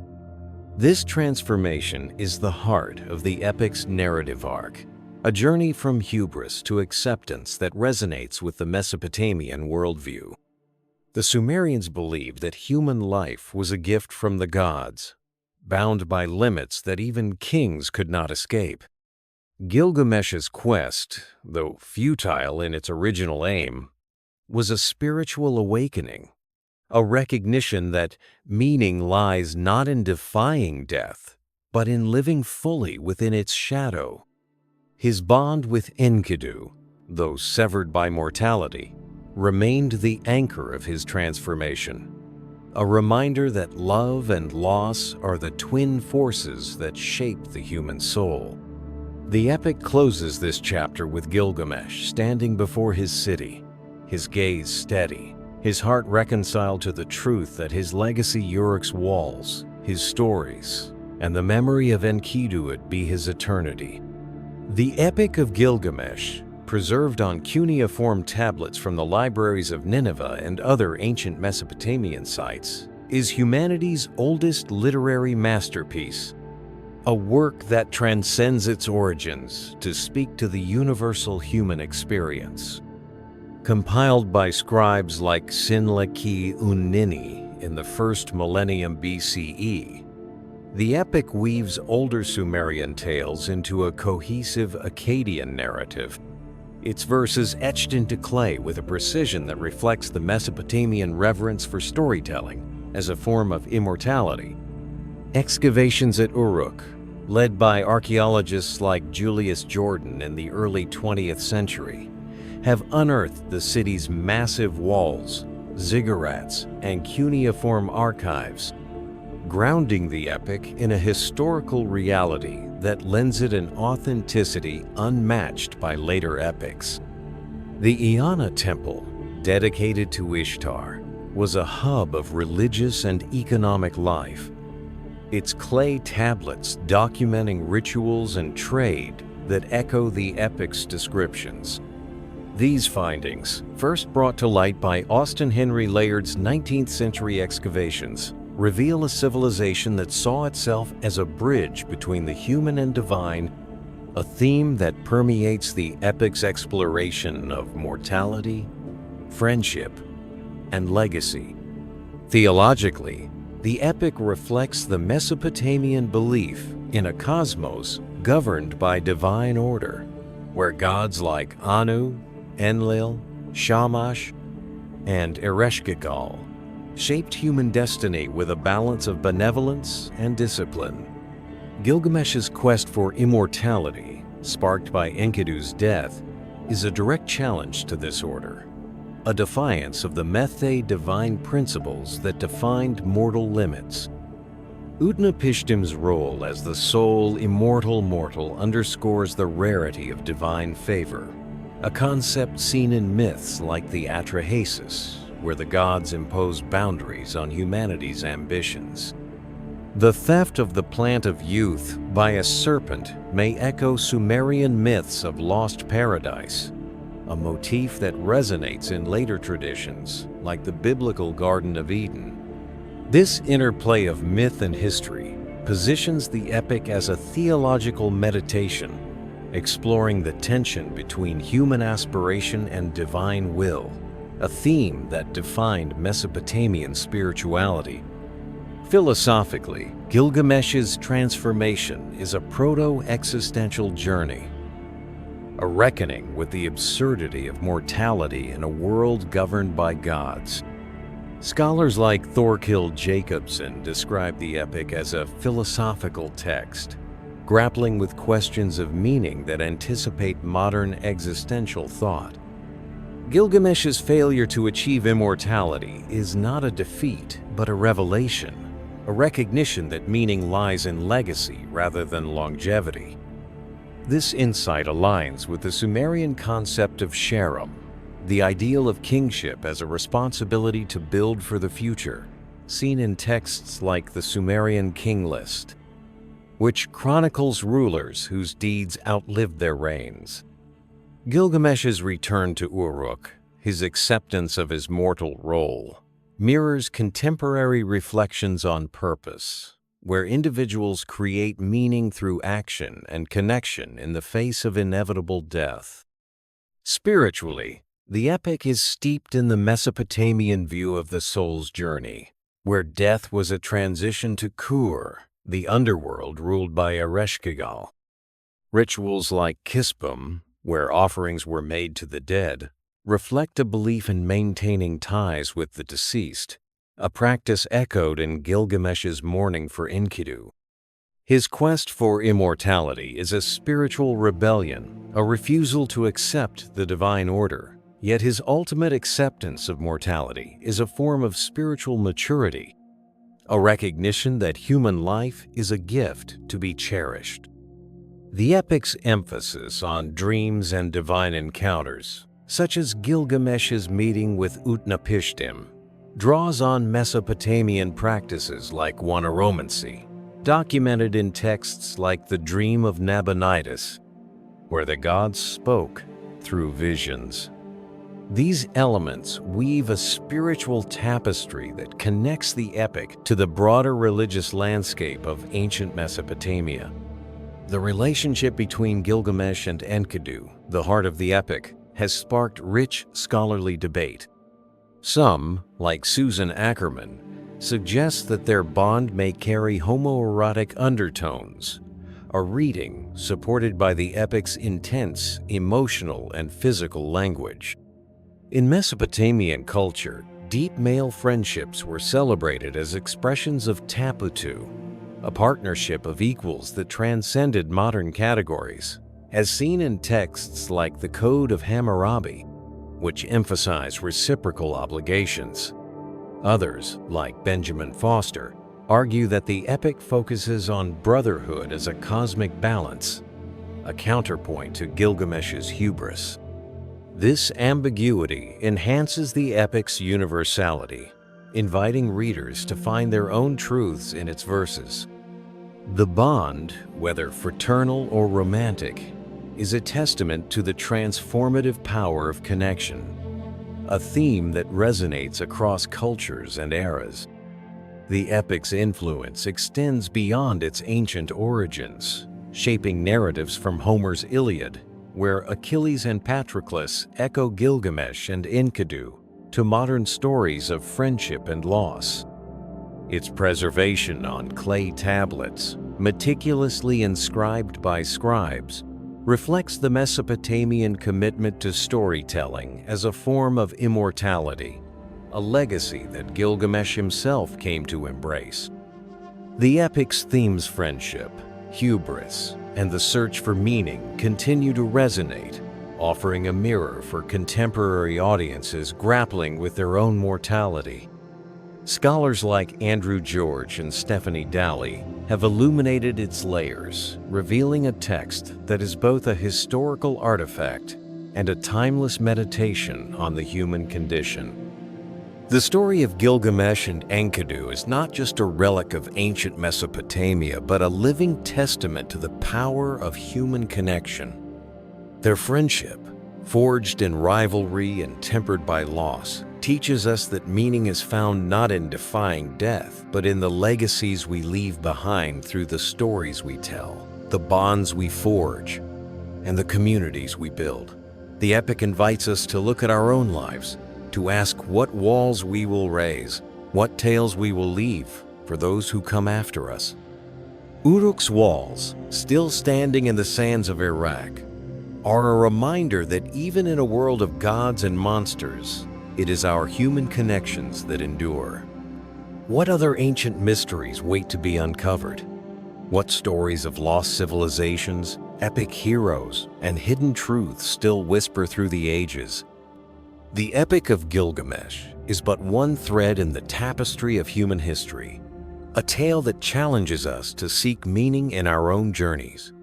A: This transformation is the heart of the epic's narrative arc, a journey from hubris to acceptance that resonates with the Mesopotamian worldview. The Sumerians believed that human life was a gift from the gods, bound by limits that even kings could not escape. Gilgamesh's quest, though futile in its original aim, was a spiritual awakening, a recognition that meaning lies not in defying death, but in living fully within its shadow. His bond with Enkidu, though severed by mortality, remained the anchor of his transformation, a reminder that love and loss are the twin forces that shape the human soul. The epic closes this chapter with Gilgamesh standing before his city, his gaze steady, his heart reconciled to the truth that his legacy Uruk's walls, his stories, and the memory of Enkidu would be his eternity. The Epic of Gilgamesh, preserved on cuneiform tablets from the libraries of Nineveh and other ancient Mesopotamian sites, is humanity's oldest literary masterpiece, a work that transcends its origins to speak to the universal human experience. Compiled by scribes like Sinlaki-Unnini in the first millennium BCE, the epic weaves older Sumerian tales into a cohesive Akkadian narrative, its verses etched into clay with a precision that reflects the Mesopotamian reverence for storytelling as a form of immortality. Excavations at Uruk, led by archaeologists like Julius Jordan in the early 20th century, have unearthed the city's massive walls, ziggurats, and cuneiform archives, grounding the epic in a historical reality that lends it an authenticity unmatched by later epics. The Iana Temple, dedicated to Ishtar, was a hub of religious and economic life, its clay tablets documenting rituals and trade that echo the epic's descriptions. These findings, first brought to light by Austin Henry Layard's 19th century excavations, reveal a civilization that saw itself as a bridge between the human and divine, a theme that permeates the epic's exploration of mortality, friendship, and legacy. Theologically, the epic reflects the Mesopotamian belief in a cosmos governed by divine order, where gods like Anu, Enlil, Shamash, and Ereshkigal shaped human destiny with a balance of benevolence and discipline. Gilgamesh's quest for immortality, sparked by Enkidu's death, is a direct challenge to this order, a defiance of the Methe divine principles that defined mortal limits. Utnapishtim's role as the sole immortal mortal underscores the rarity of divine favor, a concept seen in myths like the Atrahasis, where the gods impose boundaries on humanity's ambitions. The theft of the plant of youth by a serpent may echo Sumerian myths of lost paradise, a motif that resonates in later traditions like the biblical Garden of Eden. This interplay of myth and history positions the epic as a theological meditation, exploring the tension between human aspiration and divine will, a theme that defined Mesopotamian spirituality. Philosophically, Gilgamesh's transformation is a proto-existential journey, a reckoning with the absurdity of mortality in a world governed by gods. Scholars like Thorkild Jacobson describe the epic as a philosophical text, grappling with questions of meaning that anticipate modern existential thought. Gilgamesh's failure to achieve immortality is not a defeat, but a revelation, a recognition that meaning lies in legacy rather than longevity. This insight aligns with the Sumerian concept of Sharam, the ideal of kingship as a responsibility to build for the future, seen in texts like the Sumerian King List, which chronicles rulers whose deeds outlived their reigns. Gilgamesh's return to Uruk, his acceptance of his mortal role, mirrors contemporary reflections on purpose, where individuals create meaning through action and connection in the face of inevitable death. Spiritually, the epic is steeped in the Mesopotamian view of the soul's journey, where death was a transition to Kur, the underworld ruled by Ereshkigal. Rituals like Kispum, where offerings were made to the dead, reflect a belief in maintaining ties with the deceased, a practice echoed in Gilgamesh's mourning for Enkidu. His quest for immortality is a spiritual rebellion, a refusal to accept the divine order, yet his ultimate acceptance of mortality is a form of spiritual maturity, a recognition that human life is a gift to be cherished. The epic's emphasis on dreams and divine encounters, such as Gilgamesh's meeting with Utnapishtim, draws on Mesopotamian practices like oneromancy, documented in texts like the Dream of Nabonidus, where the gods spoke through visions. These elements weave a spiritual tapestry that connects the epic to the broader religious landscape of ancient Mesopotamia. The relationship between Gilgamesh and Enkidu, the heart of the epic, has sparked rich scholarly debate. Some, like Susan Ackerman, suggest that their bond may carry homoerotic undertones, a reading supported by the epic's intense emotional and physical language. In Mesopotamian culture, deep male friendships were celebrated as expressions of taputu, a partnership of equals that transcended modern categories, as seen in texts like the Code of Hammurabi, which emphasize reciprocal obligations. Others, like Benjamin Foster, argue that the epic focuses on brotherhood as a cosmic balance, a counterpoint to Gilgamesh's hubris. This ambiguity enhances the epic's universality, inviting readers to find their own truths in its verses. The bond, whether fraternal or romantic, is a testament to the transformative power of connection, a theme that resonates across cultures and eras. The epic's influence extends beyond its ancient origins, shaping narratives from Homer's Iliad, where Achilles and Patroclus echo Gilgamesh and Enkidu, to modern stories of friendship and loss. Its preservation on clay tablets, meticulously inscribed by scribes, reflects the Mesopotamian commitment to storytelling as a form of immortality, a legacy that Gilgamesh himself came to embrace. The epic's themes, friendship, hubris, and the search for meaning continue to resonate, offering a mirror for contemporary audiences grappling with their own mortality. Scholars like Andrew George and Stephanie Dalley have illuminated its layers, revealing a text that is both a historical artifact and a timeless meditation on the human condition. The story of Gilgamesh and Enkidu is not just a relic of ancient Mesopotamia, but a living testament to the power of human connection. Their friendship, forged in rivalry and tempered by loss, teaches us that meaning is found not in defying death, but in the legacies we leave behind through the stories we tell, the bonds we forge, and the communities we build. The epic invites us to look at our own lives, to ask what walls we will raise, what tales we will leave for those who come after us. Uruk's walls, still standing in the sands of Iraq, are a reminder that even in a world of gods and monsters, it is our human connections that endure. What other ancient mysteries wait to be uncovered? What stories of lost civilizations, epic heroes, and hidden truths still whisper through the ages? The Epic of Gilgamesh is but one thread in the tapestry of human history, a tale that challenges us to seek meaning in our own journeys.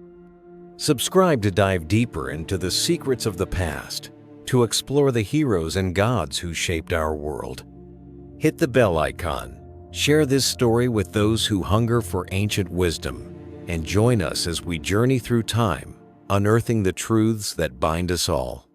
A: Subscribe to dive deeper into the secrets of the past, to explore the heroes and gods who shaped our world. Hit the bell icon, share this story with those who hunger for ancient wisdom, and join us as we journey through time, unearthing the truths that bind us all.